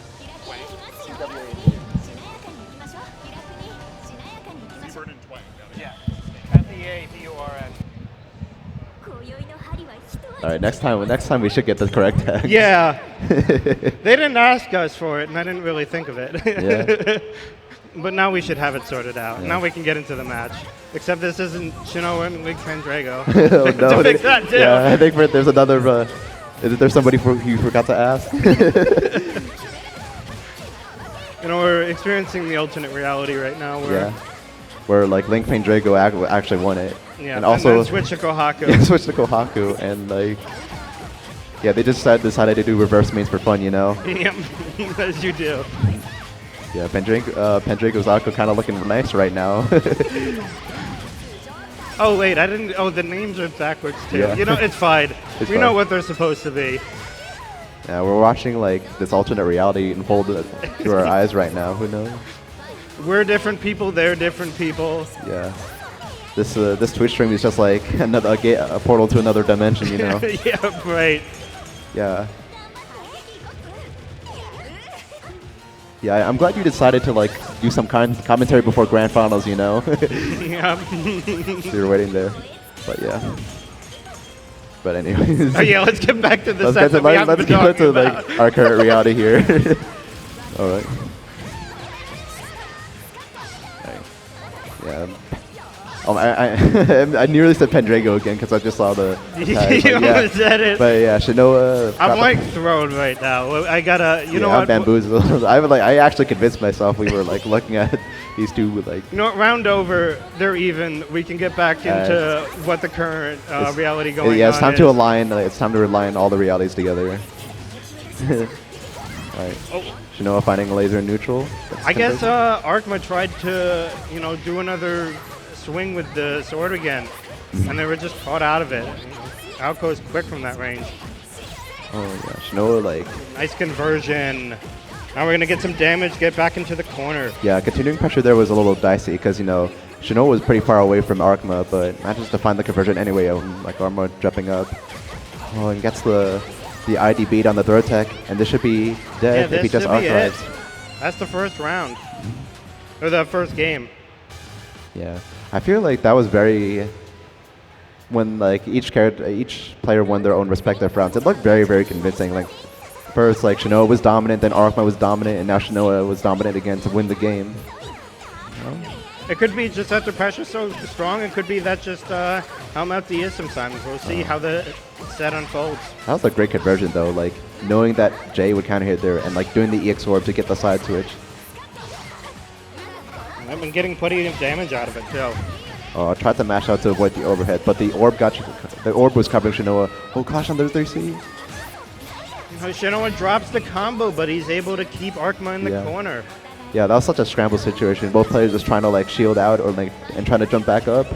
Seaburn and Twang. Yeah. F-E-A-B-U-R-N. All right, next time we should get the correct tags. Yeah. They didn't ask us for it, and I didn't really think of it. Yeah. But now we should have it sorted out. Yeah. Now we can get into the match. Except this isn't Shinoa and LinkPendrago. Oh, no, to fix that too. Yeah, I think there's another. Is there somebody who forgot to ask? You know, we're experiencing the alternate reality right now. Where, where like LinkPendrago actually won it. Yeah, and also then switch to Kohaku. Yeah, switch to Kohaku, and like, yeah, they just decided to do reverse mains for fun, you know. Yep, as you do. Yeah, Pendrago's Akko kind of looking nice right now. Oh wait, I didn't. Oh, the names are backwards too. Yeah. You know, it's fine. It's we fine. know what they're supposed to be. Yeah, we're watching like this alternate reality unfold through our eyes right now. Who knows? We're different people. They're different people. Yeah. This Twitch stream is just like a portal to another dimension, you know. Yeah, right. Yeah. Yeah, I'm glad you decided to like do some commentary before grand finals, you know. Yeah. So you're waiting there, but yeah. But anyways. Oh yeah, let's get back to the let's set that we haven't let's been get talking to about. like our current reality here. All right. Yeah. I nearly said Pendrago again because I just saw the. You almost said it. But yeah, Shinoa. I'm like thrown right now. I gotta, you know I'm what? bamboozled. I actually convinced myself we were like looking at these two with like. You know what? Round over, they're even. We can get back into what the current reality going on. Yeah, it's time is. to align. It's time to align all the realities together. Alright. Oh. Shinoa finding a laser in neutral. I guess Arhrkma tried to, you know, do another swing with the sword again, and they were just caught out of it. Alco is quick from that range. Oh yeah, Shinoa like. Nice conversion. Now we're gonna get some damage, get back into the corner. Yeah, continuing pressure there was a little dicey because you know Shinoa was pretty far away from Arhrkma, but manages to find the conversion anyway. Like Arhrkma jumping up. Oh, and gets the ID beat on the throw tech, and this should be dead if he just archives. That's the first round, or the first game. Yeah, I feel like that was very when like each player won their own respective rounds. It looked very, very convincing. Like first, like Shinoa was dominant, then Arhrkma was dominant, and now Shinoa was dominant again to win the game. It could be just that the pressure's so strong. It could be that just how MFD is sometimes. We'll see how the set unfolds. That was a great conversion though, like knowing that Jay would counter hit there and like doing the EX orb to get the side switch. I've been getting plenty of damage out of it too. I tried to mash out to avoid the overhead, but the orb was covering Shinoa. Oh gosh, on the 3C. Shinoa drops the combo, but he's able to keep Arhrkma in the corner. Yeah, that was such a scramble situation. Both players just trying to like shield out or like and trying to jump back up,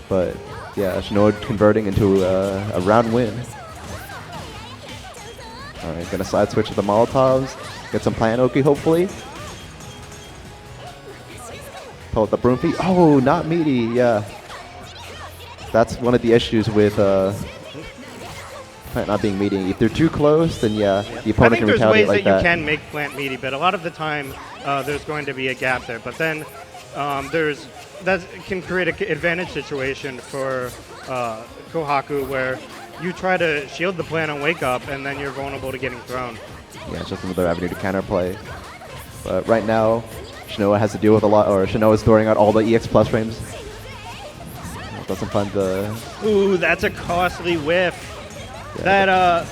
but yeah, Shinoa converting into a round win. All right, gonna side switch to the Molotovs, get some plant Oki hopefully. Pull out the broom feet. Oh, not meaty. Yeah, that's one of the issues with plant not being meaty. If they're too close, then yeah, the opponent can retaliate like that. I think there's ways that you can make plant meaty, but a lot of the time there's going to be a gap there. But then that can create an advantage situation for Kohaku where you try to shield the plant and wake up, and then you're vulnerable to getting thrown. Yeah, it's just another avenue to counterplay. But right now, Shinoa has to deal with a lot, or Shinoa is throwing out all the EX plus frames. Doesn't find the. Ooh, that's a costly whiff. Yeah,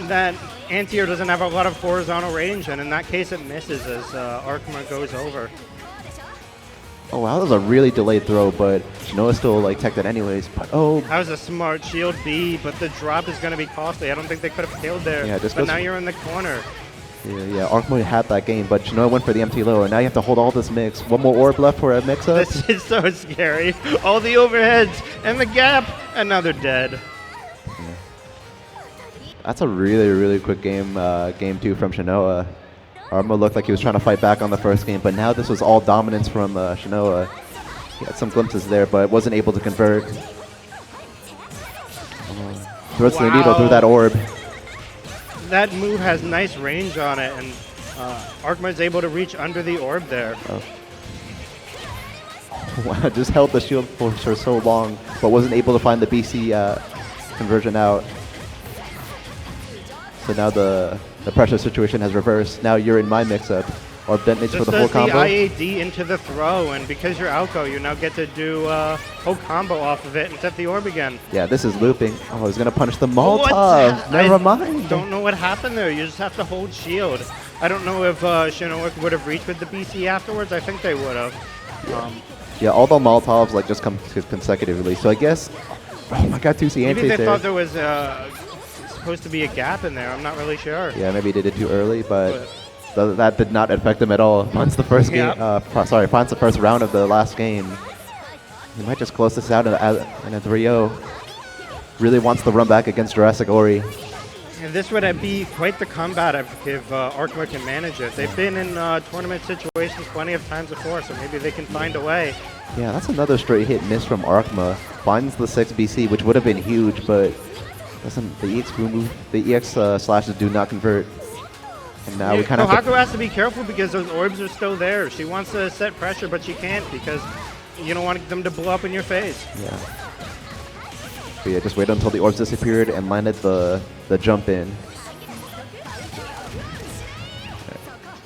that anti-air doesn't have a lot of horizontal range, and in that case it misses as Arhrkma goes over. Oh wow, that was a really delayed throw, but Shinoa still like teched it anyways. But oh, that was a smart shield B, but the drop is going to be costly. I don't think they could have killed there. Yeah, but now you're in the corner. Yeah, Arhrkma had that game, but Shinoa went for the empty low, and now you have to hold all this mix. One more orb left for a mix-up. This is so scary. All the overheads and the gap, and now they're dead. Yeah. That's a really, really quick game, game 2 from Shinoa. Arhrkma looked like he was trying to fight back on the first game, but now this was all dominance from Shinoa. He had some glimpses there, but wasn't able to convert. Throws the needle through that orb. That move has nice range on it, and Arhrkma is able to reach under the orb there. Oh. Wow, just held the shield for so long, but wasn't able to find the BC conversion out. So now the pressure situation has reversed. Now you're in my mix-up. Orb detonates for the full combo. Just does the IAD into the throw, and because you're Alco, you now get to do a whole combo off of it and set the orb again. Yeah, this is looping. Oh, he's going to punish the Molotov. Never mind. Don't know what happened there. You just have to hold shield. I don't know if Shinoa would have reached with the BC afterwards. I think they would have. Yeah, all the Molotovs like just come consecutively. So I guess, oh my God, 2C Maybe anti they there. thought there was supposed to be a gap in there. I'm not really sure. Yeah, maybe they did too early, but that did not affect them at all. Once the first game, once the first round of the last game, he might just close this out in a 3-0. Really wants to run back against JurassicOri. And this would be quite the combat if Arhrkma can manage it. They've been in tournament situations plenty of times before, so maybe they can find a way. Yeah, that's another straight hit miss from Arhrkma. Finds the 6 BC, which would have been huge, but doesn't. The EX slashes do not convert. And now we kind of. Kohaku has to be careful because those orbs are still there. She wants to set pressure, but she can't because you don't want them to blow up in your face. Yeah. But yeah, just wait until the orbs disappeared and landed the jump in.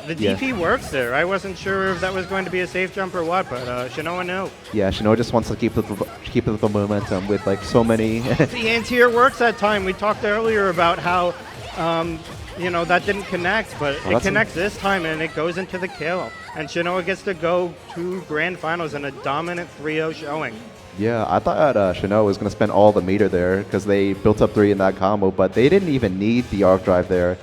The DP works there. I wasn't sure if that was going to be a safe jump or what, but Shinoa knew. Yeah, Shinoa just wants to keep the momentum with like so many. The anti-air works that time. We talked earlier about how that didn't connect, but it connects this time and it goes into the kill. And Shinoa gets to go to grand finals in a dominant 3-0 showing. Yeah, I thought Shinoa was going to spend all the meter there because they built up 3 in that combo, but they didn't even need the arc drive there.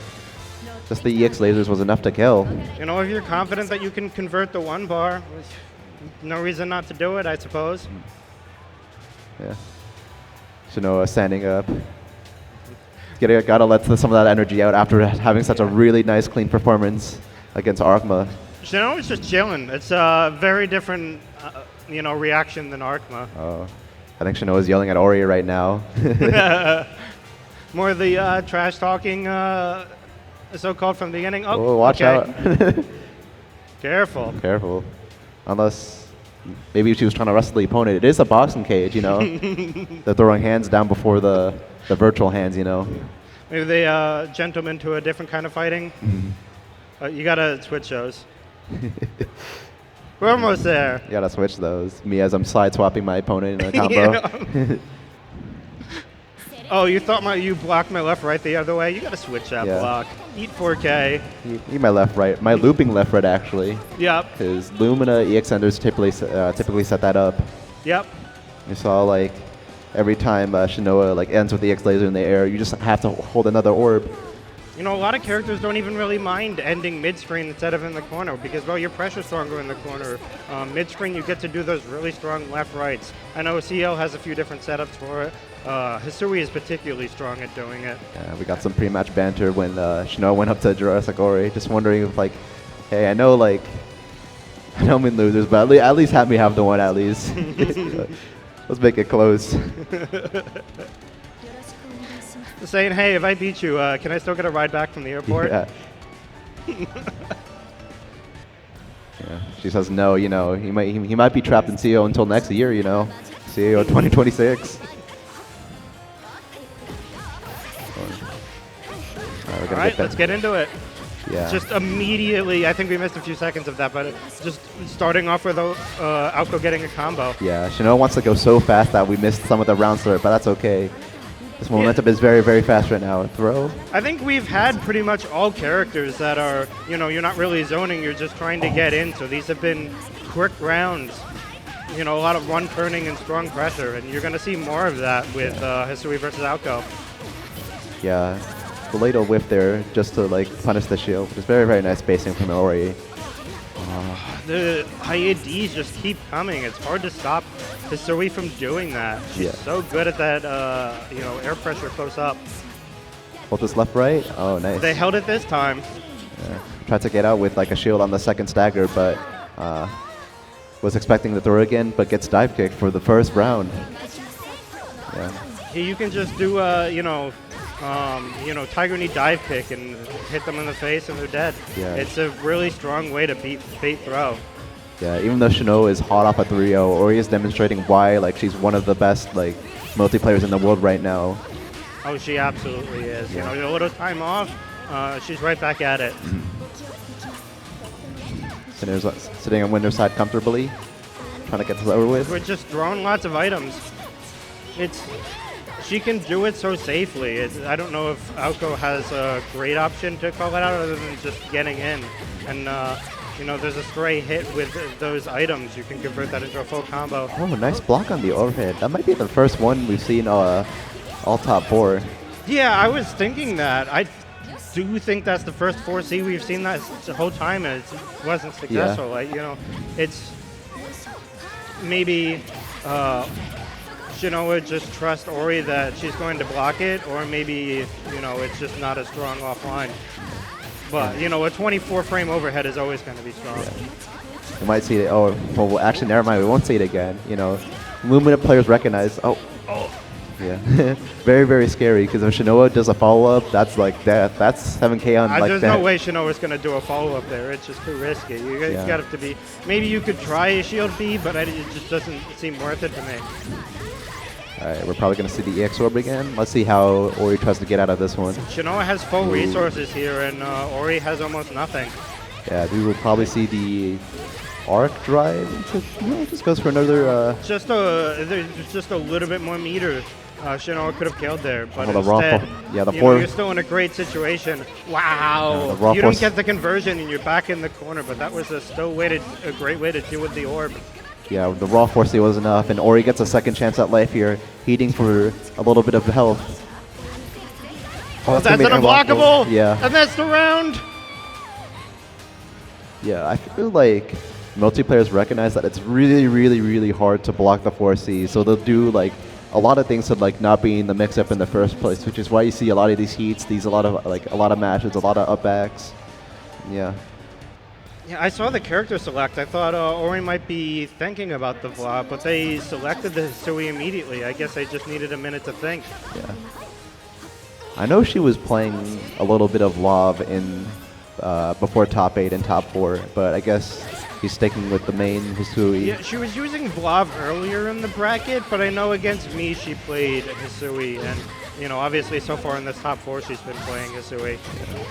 Just the EX lasers was enough to kill. If you're confident that you can convert the 1 bar, no reason not to do it, I suppose. Yeah. Shinoa standing up. Gotta let some of that energy out after having such a really nice, clean performance against Arhrkma. Shinoa's just chilling. It's a very different, reaction than Arhrkma. Oh, I think Shinoa's yelling at Ori right now. More the trash talking, so-called from the beginning. Oh, watch out. Careful. Careful. Unless maybe she was trying to wrestle the opponent. It is a boxing cage, They're throwing hands down before the virtual hands, Maybe they gentlemen to a different kind of fighting. You gotta switch those. We're almost there. You gotta switch those. Me as I'm side swapping my opponent in a combo. Oh, you thought you blocked my left right the other way? You gotta switch that block. Eat 4K. Eat my left right. My looping left right actually. Yep. Because Lumina EX Enders typically set that up. Yep. You saw like every time Shinoa ends with the EX laser in the air, you just have to hold another orb. A lot of characters don't even really mind ending mid-screen instead of in the corner because, well, you're pressure stronger in the corner. Mid-screen, you get to do those really strong left-rights. I know CL has a few different setups for it. Hisui is particularly strong at doing it. Yeah, we got some pre-match banter when Shinoa went up to JurassicOri, just wondering if, hey, I know I'm in losers, but at least have me have the one at least. Let's make it close. Saying, hey, if I beat you, can I still get a ride back from the airport? Yeah. Yeah. She says no. He might be trapped in CO until next year. CO 2026. All right, let's get into it. Yeah. Just immediately, I think we missed a few seconds of that, but just starting off with Alco getting a combo. Yeah, Shinoa wants to go so fast that we missed some of the round start, but that's okay. This momentum is very, very fast right now. Throw. I think we've had pretty much all characters that are, you're not really zoning, you're just trying to get in. So these have been quick rounds. A lot of run turning and strong pressure, and you're going to see more of that with Hisui versus Alco. Yeah, the ladle whiff there just to punish the shield. It's very, very nice spacing from Ori. The IADs just keep coming. It's hard to stop Hisui from doing that. She's so good at that, air pressure close up. Hold this left, right. Oh, nice. They held it this time. Yeah. Tried to get out with a shield on the second stagger, but was expecting to throw again, but gets dive kicked for the first round. Yeah. You can just do Tiger Knee dive kick and hit them in the face and they're dead. Yeah. It's a really strong way to beat bait throw. Yeah, even though Shinoa is hot off a 3-0, Ori is demonstrating why she's one of the best multiplayers in the world right now. Oh, she absolutely is. Yeah. A little time off, she's right back at it. Sitting on winner's side comfortably, trying to get this over with. We're just throwing lots of items. she can do it so safely. I don't know if Arhrkma has a great option to call it out other than just getting in. And, you know, there's a stray hit with those items. You can convert that into a full combo. Oh, nice block on the overhead. That might be the first one we've seen all top 4. Yeah, I was thinking that. I do think that's the first 4C we've seen that the whole time, and it wasn't successful. Like, you know, it's maybe Shinoa just trust Ori that she's going to block it, or maybe, you know, it's just not as strong offline. But, you know, a 24-frame overhead is always going to be strong. Yeah. You might see it. Oh, well, actually, never mind. We won't see it again. You know, Lumina players recognize. Oh. Yeah. Very, very scary, because if Shinoa does a follow-up, that's like that. That's 7K on like that. There's no way Shinoa's going to do a follow-up there. It's just too risky. You got to be. Maybe you could try a shield B, but it just doesn't seem worth it to me. All right, we're probably going to see the EX Orb again. Let's see how Ori tries to get out of this one. Shinoa has full resources here, and Ori has almost nothing. Yeah, we will probably see the Arc drive. Just goes for another. Just a little bit more meter. Shinoa could have killed there, but the instead, you're still in a great situation. Wow! Yeah, you don't get the conversion, and you're back in the corner, but that was a great way to deal with the orb. Yeah, the raw force was enough, and Ori gets a second chance at life here, heating for a little bit of health. Oh, that's an unblockable! Yeah. And that's the round! Yeah, I feel like multiplayers recognize that it's really, really, really hard to block the 4C, so they'll do like a lot of things to like not be in the mix-up in the first place, which is why you see a lot of these heats, a lot of matches, a lot of up-backs. Yeah. Yeah, I saw the character select. I thought Ori might be thinking about the VOD, but they selected the Hisui immediately. I guess they just needed a minute to think. Yeah. I know she was playing a little bit of Lob in before top 8 and top 4, but I guess he's sticking with the main Hisui. Yeah, she was using Vlav earlier in the bracket, but I know against me she played Hisui, and you know, obviously so far in this top 4 she's been playing Hisui. Yeah.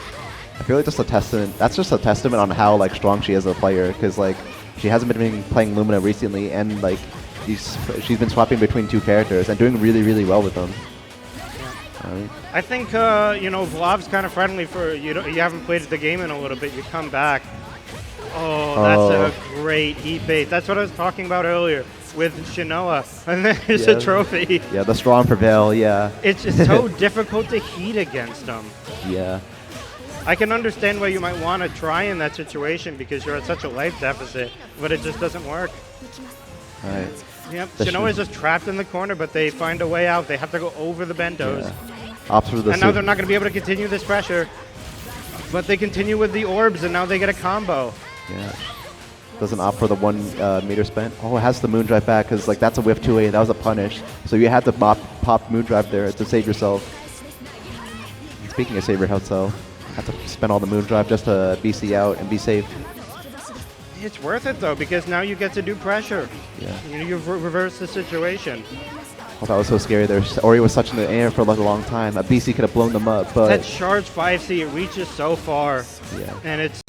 I feel like that's just a testament on how like strong she is as a player, because like she hasn't been playing Lumina recently, and like she's been swapping between 2 characters and doing really, really well with them. Yeah. I think you know, Vlav's kind of friendly for you haven't played the game in a little bit. You come back. Oh, that's a great heat bait. That's what I was talking about earlier with Shinoa. And there's a trophy. Yeah, the strong prevail. Yeah. It's just so difficult to heat against them. Yeah. I can understand why you might want to try in that situation because you're at such a life deficit, but it just doesn't work. All right. Yep, Shinoa is just trapped in the corner, but they find a way out. They have to go over the bentos. Yeah. And now they're not going to be able to continue this pressure. But they continue with the orbs, and now they get a combo. Yeah. Doesn't opt for the 1 meter spent. Oh, it has the Moondrive back because like that's a whiff 2A. That was a punish. So you had to pop Moondrive there to save yourself. And speaking of save your health, so have to spend all the Moondrive just to BC out and be safe. It's worth it though because now you get to do pressure. Yeah. You've reversed the situation. Oh, that was so scary there. Ori was such in the air for like a long time. A BC could have blown them up, but that charge 5C, it reaches so far. Yeah. And it's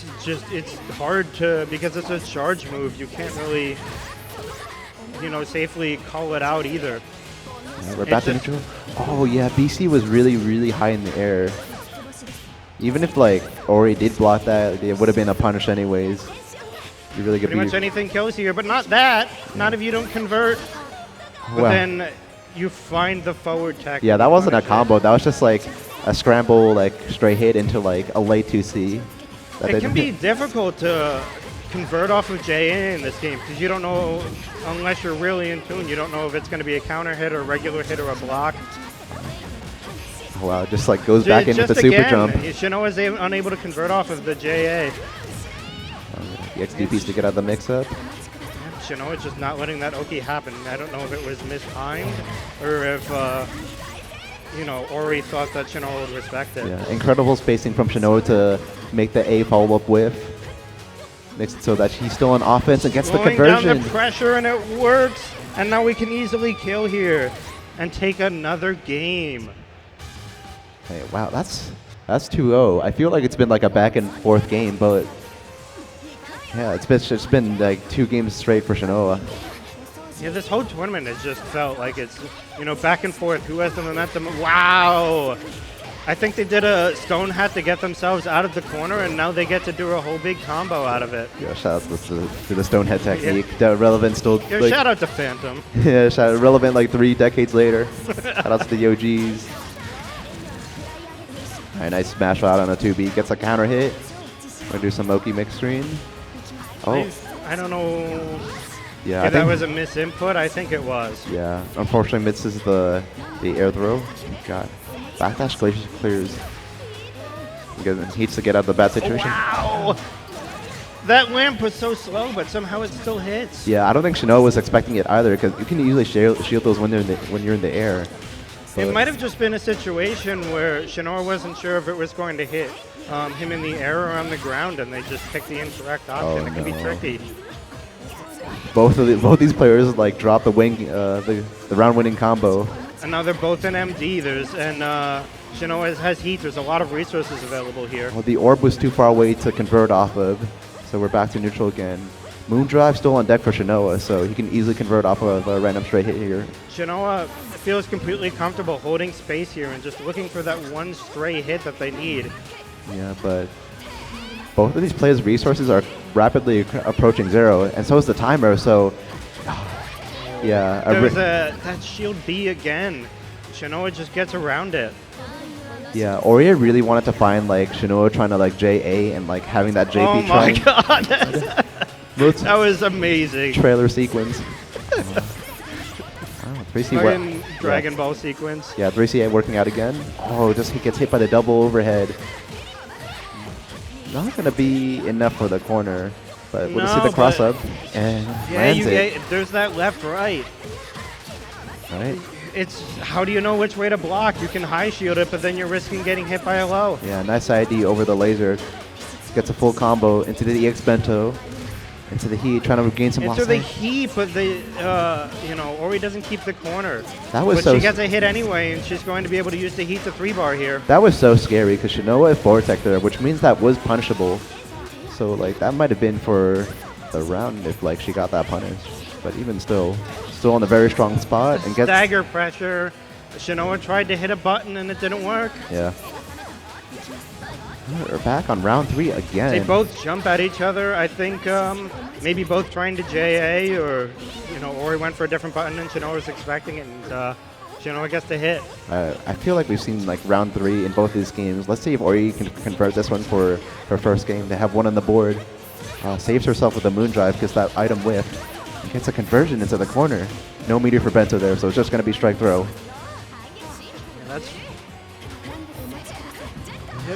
hard to, because it's a charge move, you can't really, you know, safely call it out either. Yeah, we're back to neutral. Oh yeah, BC was really, really high in the air. Even if like Ori did block that, it would have been a punish anyways. You really Pretty much anything kills here, but not that. Not if you don't convert. But then you find the forward tech. Yeah, that wasn't a combo. That was just like a scramble, like straight hit into like a late 2C. It can be difficult to convert off of JA in this game because you don't know, unless you're really in tune, you don't know if it's going to be a counter hit or a regular hit or a block. Wow, just like goes back into the super jump. Shinoa is unable to convert off of the JA. The XDPs to get out of the mix-up. Shinoa is just not letting that Oki happen. I don't know if it was mistimed or if, you know, Ori thought that Shinoa would respect it. Yeah, incredible spacing from Shinoa to make the A follow-up whiff. Makes it so that he's still on offense and gets the conversion. Slowing down the pressure and it works. And now we can easily kill here and take another game. Hey, wow, that's 2-0. I feel like it's been like a back and forth game, but yeah, it's been like 2 games straight for Shinoa. Yeah, this whole tournament has just felt like it's, back and forth. Who has the momentum? Wow! I think they did a stone hat to get themselves out of the corner, and now they get to do a whole big combo out of it. Yeah, shout out to the stone head technique. Relevant still. Yeah, like, shout out to Phantom. Yeah, relevant like 3 decades later. Shout out to the OGs. All right, nice smash out on a 2B. Gets a counter hit. Gonna do some Moki mix screen. Oh. I don't know Yeah, if that was a misinput. I think it was. Yeah, unfortunately misses the air throw. God. Backdash clears. He needs to get out of the bad situation. Wow! That lamp was so slow, but somehow it still hits. Yeah, I don't think Shinoa was expecting it either, because you can easily shield those when you're in the air. It might have just been a situation where Shinoa wasn't sure if it was going to hit him in the air or on the ground, and they just picked the incorrect option. It can be tricky. Both these players like drop the round-winning combo. And now they're both in MD. Shinoa has heat. There's a lot of resources available here. Well, the orb was too far away to convert off of, so we're back to neutral again. Moondrive still on deck for Shinoa, so he can easily convert off of a random straight hit here. Shinoa feels completely comfortable holding space here and just looking for that one stray hit that they need. Yeah, but both of these players' resources are rapidly approaching 0, and so is the timer, so yeah. There's that shield B again. Shinoa just gets around it. Yeah, Ori really wanted to find like Shinoa trying to like JA and like having that JP Oh my god! That was amazing. Trailer sequence. 3C Dragon Ball sequence. Yeah, 3C working out again. Oh, he gets hit by the double overhead. Not going to be enough for the corner, but we'll see the cross up and lands it. There's that left-right. Right. It's how do you know which way to block? You can high shield it, but then you're risking getting hit by a low. Yeah, nice ID over the laser. Gets a full combo into the EX Bento. Into the heat, trying to regain some loss. Into the heat, but Ori doesn't keep the corner. But she gets a hit anyway, and she's going to be able to use the heat to 3-bar here. That was so scary because Shinoa is forward tech there, which means that was punishable. So like that might have been for the round if like she got that punished. But even still on a very strong spot and gets stagger pressure. Shinoa tried to hit a button and it didn't work. Yeah. We're back on round 3 again. They both jump at each other. I think maybe both trying to JA, or Ori went for a different button and Shinoa was expecting it, and Shinoa gets the hit. I feel like we've seen like round 3 in both these games. Let's see if Ori can convert this one for her first game. They have one on the board. Saves herself with a Moondrive because that item whiffed. And gets a conversion into the corner. No meter for Bento there, so it's just going to be strike throw. That's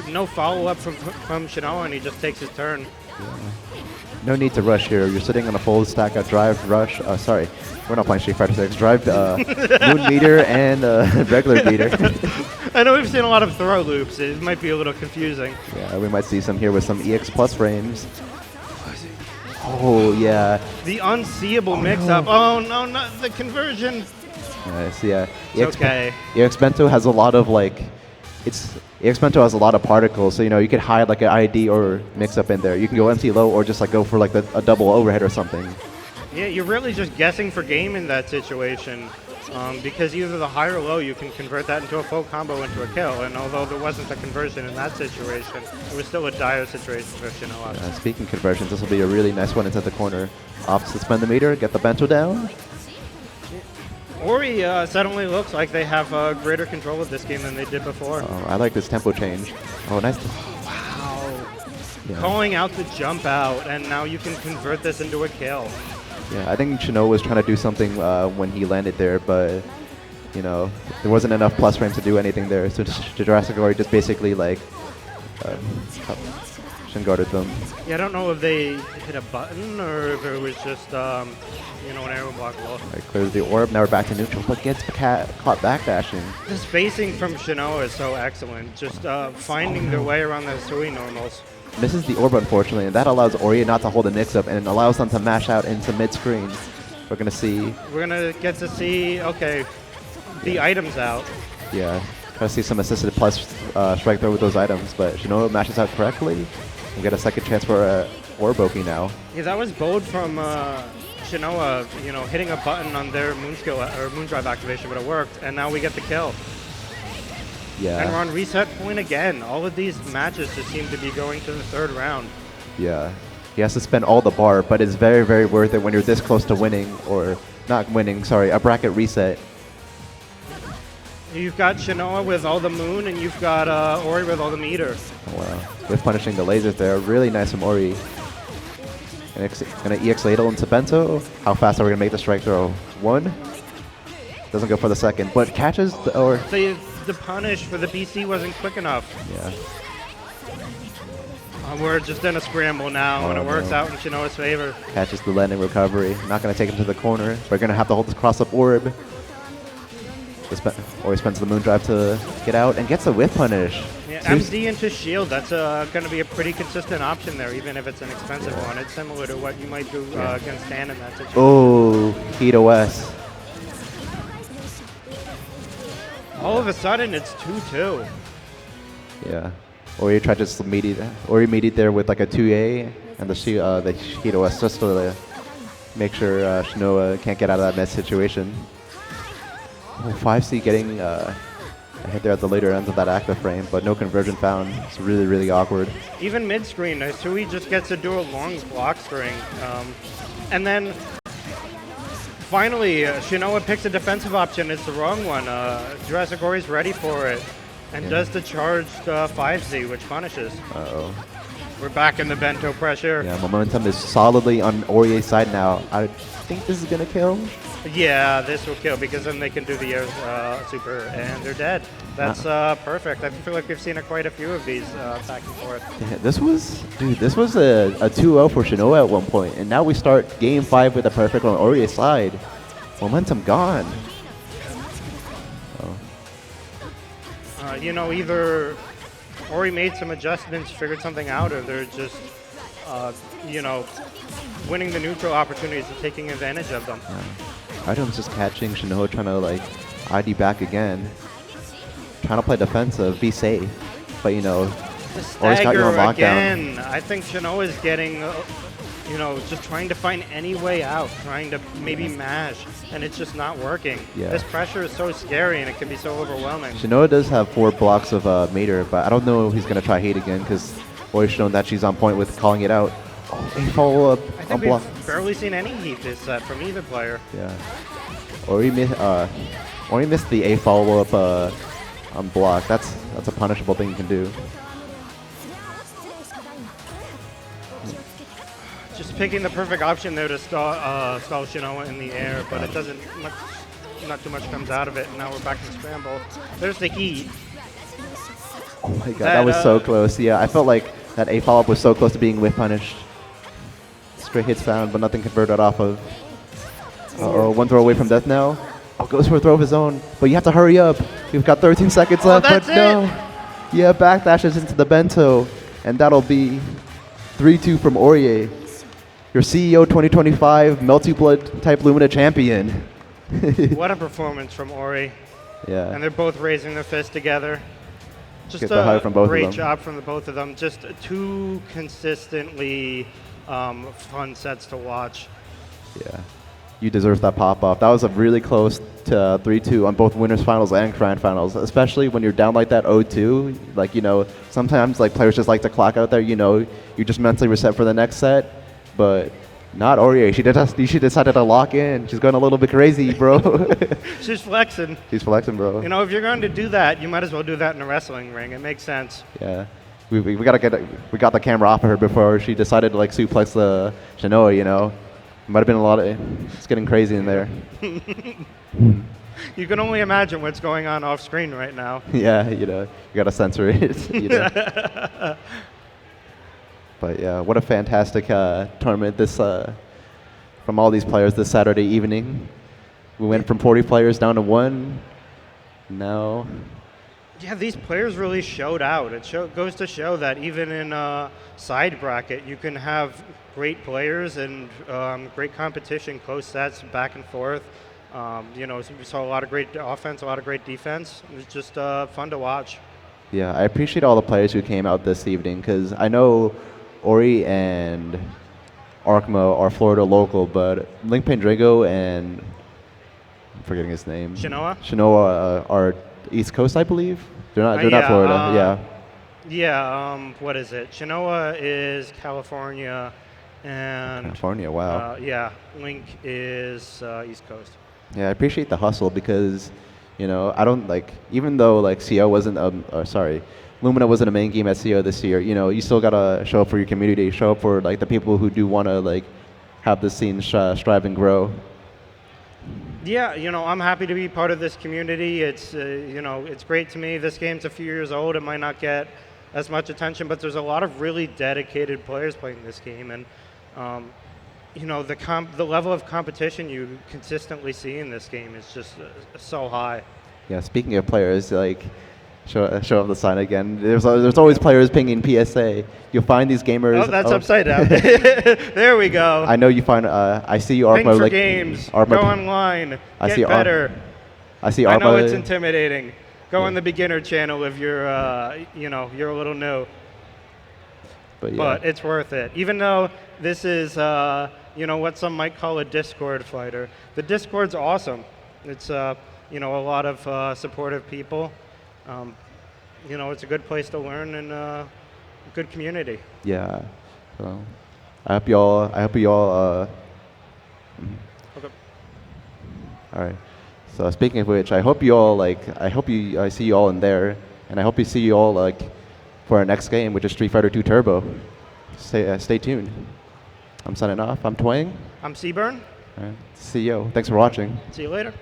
no follow-up from Shinoa, and he just takes his turn. Yeah. No need to rush here. You're sitting on a full stack of drive, rush. Sorry, we're not playing Street Fighter 6. Drive, moon meter, and regular meter. I know we've seen a lot of throw loops. It might be a little confusing. Yeah, we might see some here with some EX Plus frames. Oh, yeah. The unseeable mix-up. Oh, no, not the conversion. Nice, yeah. Okay. EX Bento has a lot of, like, EX Bento has a lot of particles, so, you could hide, like, an ID or mix-up in there. You can go empty low or just, like, go for, like, a double overhead or something. Yeah, you're really just guessing for game in that situation. Because either the high or low, you can convert that into a full combo into a kill. And although there wasn't a conversion in that situation, it was still a dire situation for Shinoa. Speaking of conversions, this will be a really nice one into the corner. Off to spend the meter, get the Bento down. Ori suddenly looks like they have greater control of this game than they did before. Oh, I like this tempo change. Oh, nice. Wow. Yeah. Calling out the jump out, and now you can convert this into a kill. Yeah, I think Shinoa was trying to do something when he landed there, but, there wasn't enough plus frame to do anything there. So JurassicOri just basically, like, shin-guarded them. Yeah, I don't know if they hit a button or if it was just, an arrow block low. Right, clears the orb. Now we're back to neutral, but gets caught backdashing. The spacing from Shinoa is so excellent. Just finding their way around the Sui normals. Misses the orb, unfortunately, and that allows Ori not to hold a mix-up and allows them to mash out into mid-screen. We're going to see... We're going to get to see, okay, the items out. Yeah, try to see some assisted plus strike throw with those items, but Shinoa mashes out correctly. We get a second chance for Orboki now. Yeah, that was bold from Shinoa, hitting a button on their moon skill or moon drive activation would have worked, and now we get the kill. Yeah. And we're on reset point again. All of these matches just seem to be going to the third round. Yeah. He has to spend all the bar, but it's very, very worth it when you're this close to winning, or not winning, sorry, a bracket reset. You've got Shinoa with all the moon, and you've got Ori with all the meter. Oh, wow. With punishing the lasers there. Really nice from Ori. Gonna EX ladle into Bento. How fast are we gonna make the strike throw? 1. Doesn't go for the second, but catches The punish for the BC wasn't quick enough. Yeah. We're just in a scramble now, and it works out in Shinoa's favor. Catches the landing recovery. Not gonna take him to the corner. We're gonna have to hold this cross-up orb. Ori spends the moon drive to get out and gets a whiff punish. Yeah, MD into shield, that's going to be a pretty consistent option there, even if it's an expensive one. It's similar to what you might do against Dan in that situation. Oh, Heat OS. All of a sudden, it's 2-2. Yeah. Ori tried to just Ori mediate there with like a 2A and the Heat OS just to make sure Shinoa can't get out of that mess situation. Oh, 5C getting a hit there at the later ends of that active frame, but no conversion found. It's really, really awkward. Even mid-screen, Sui just gets to do a long block string. And then, finally, Shinoa picks a defensive option. It's the wrong one. JurassicOri's ready for it and does the charged 5Z, which punishes. Uh-oh. We're back in the Bento pressure. Yeah, momentum is solidly on Ori's side now. I think this is going to kill. Yeah, this will kill because then they can do the air super and they're dead. That's perfect. I feel like we've seen quite a few of these back and forth. Yeah, this was a 2-0 for Shinoa at one point, and now we start game 5 with a perfect on Ori's side. Momentum gone. Either Ori made some adjustments, figured something out, or they're just, winning the neutral opportunities and taking advantage of them. Item's just catching Shinoa trying to ID back again. Trying to play defensive, be safe. But Ori's got you on lockdown. Again. I think Shinoa is getting, just trying to find any way out, trying to maybe mash, and it's just not working. Yeah. This pressure is so scary and it can be so overwhelming. Shinoa does have 4 blocks of meter, but I don't know if he's going to try hate again because Ori's shown that she's on point with calling it out. Oh, a follow-up on block. We've barely seen any heat this set from either player. Yeah. Ori missed the A follow-up on block. That's a punishable thing you can do. Just picking the perfect option there to stall Shinoa in the air, but it doesn't not too much comes out of it, and now we're back to scramble. There's the heat. Oh my god, that was so close. Yeah, I felt like that A follow-up was so close to being whiff punished. Straight hits found, but nothing converted off of. One throw away from death now. Oh, goes for a throw of his own, but you have to hurry up. We've got 13 seconds left, but no. Yeah, backdashes into the Bento, and that'll be 3-2 from Ori. Your CEO 2025 Melty Blood type Lumina champion. What a performance from Ori. Yeah. And they're both raising their fist together. Just Get the high from both of great them. job from the both of them. Just 2 consistently fun sets to watch. Yeah. You deserve that pop-off. That was a really close to 3-2 on both winners finals and grand finals, especially when you're down like that 0-2. Sometimes players just like to clock out there, you just mentally reset for the next set. But not Ori. She decided to lock in. She's going a little bit crazy, bro. She's flexing. She's flexing, bro. If you're going to do that, you might as well do that in a wrestling ring. It makes sense. Yeah. We got the camera off of her before she decided to suplex the Shinoa, Might have been a lot of, it's getting crazy in there. You can only imagine what's going on off screen right now. Yeah, you got to censor it, But yeah, what a fantastic tournament this from all these players this Saturday evening. We went from 40 players down to 1. Now. Yeah, these players really showed out. It goes to show that even in a side bracket, you can have great players and great competition, close sets, back and forth. We saw a lot of great offense, a lot of great defense. It was just fun to watch. Yeah, I appreciate all the players who came out this evening because I know Ori and Arhrkma are Florida local, but LinkPendrago and I'm forgetting his name. Shinoa? Shinoa are East Coast, I believe. They're not. They're Yeah, not Florida. Yeah. Yeah, what is it? Shinoa is California, and California. Wow. yeah, Link is East Coast. Yeah, I appreciate the hustle because, you know, I don't like, even though like CO wasn't, Lumina wasn't a main game at CO this year, you know, you still gotta show up for your community, show up for like the people who do wanna like have the scene strive and grow. Yeah, you know, I'm happy to be part of this community. It's, you know, it's great to me. This game's a few years old. It might not get as much attention, but there's a lot of really dedicated players playing this game, and you know, the level of competition you consistently see in this game is just so high. Yeah, speaking of players, like, show up the sign again. There's always players pinging PSA. You'll find these gamers. Oh, that's upside down. There we go. I know you find. I see you Arhrkma Ping for like games. Arhrkma, Go online. I Get see better. I see I know Arhrkma. it's intimidating. Go on the beginner channel if you're, you know, you're a little new. But, yeah. But it's worth it. Even though this is, you know, what some might call a Discord fighter. The Discord's awesome. It's, you know, a lot of supportive people. You know, it's a good place to learn and a good community. Yeah. So I hope you all. Okay. All right. So speaking of which, I hope you all like. I see you all in there, and I hope you see you all like for our next game, which is Street Fighter 2 Turbo. Stay tuned. I'm signing off. I'm Twang. I'm Seaburn. All right. See you. Thanks for watching. See you later.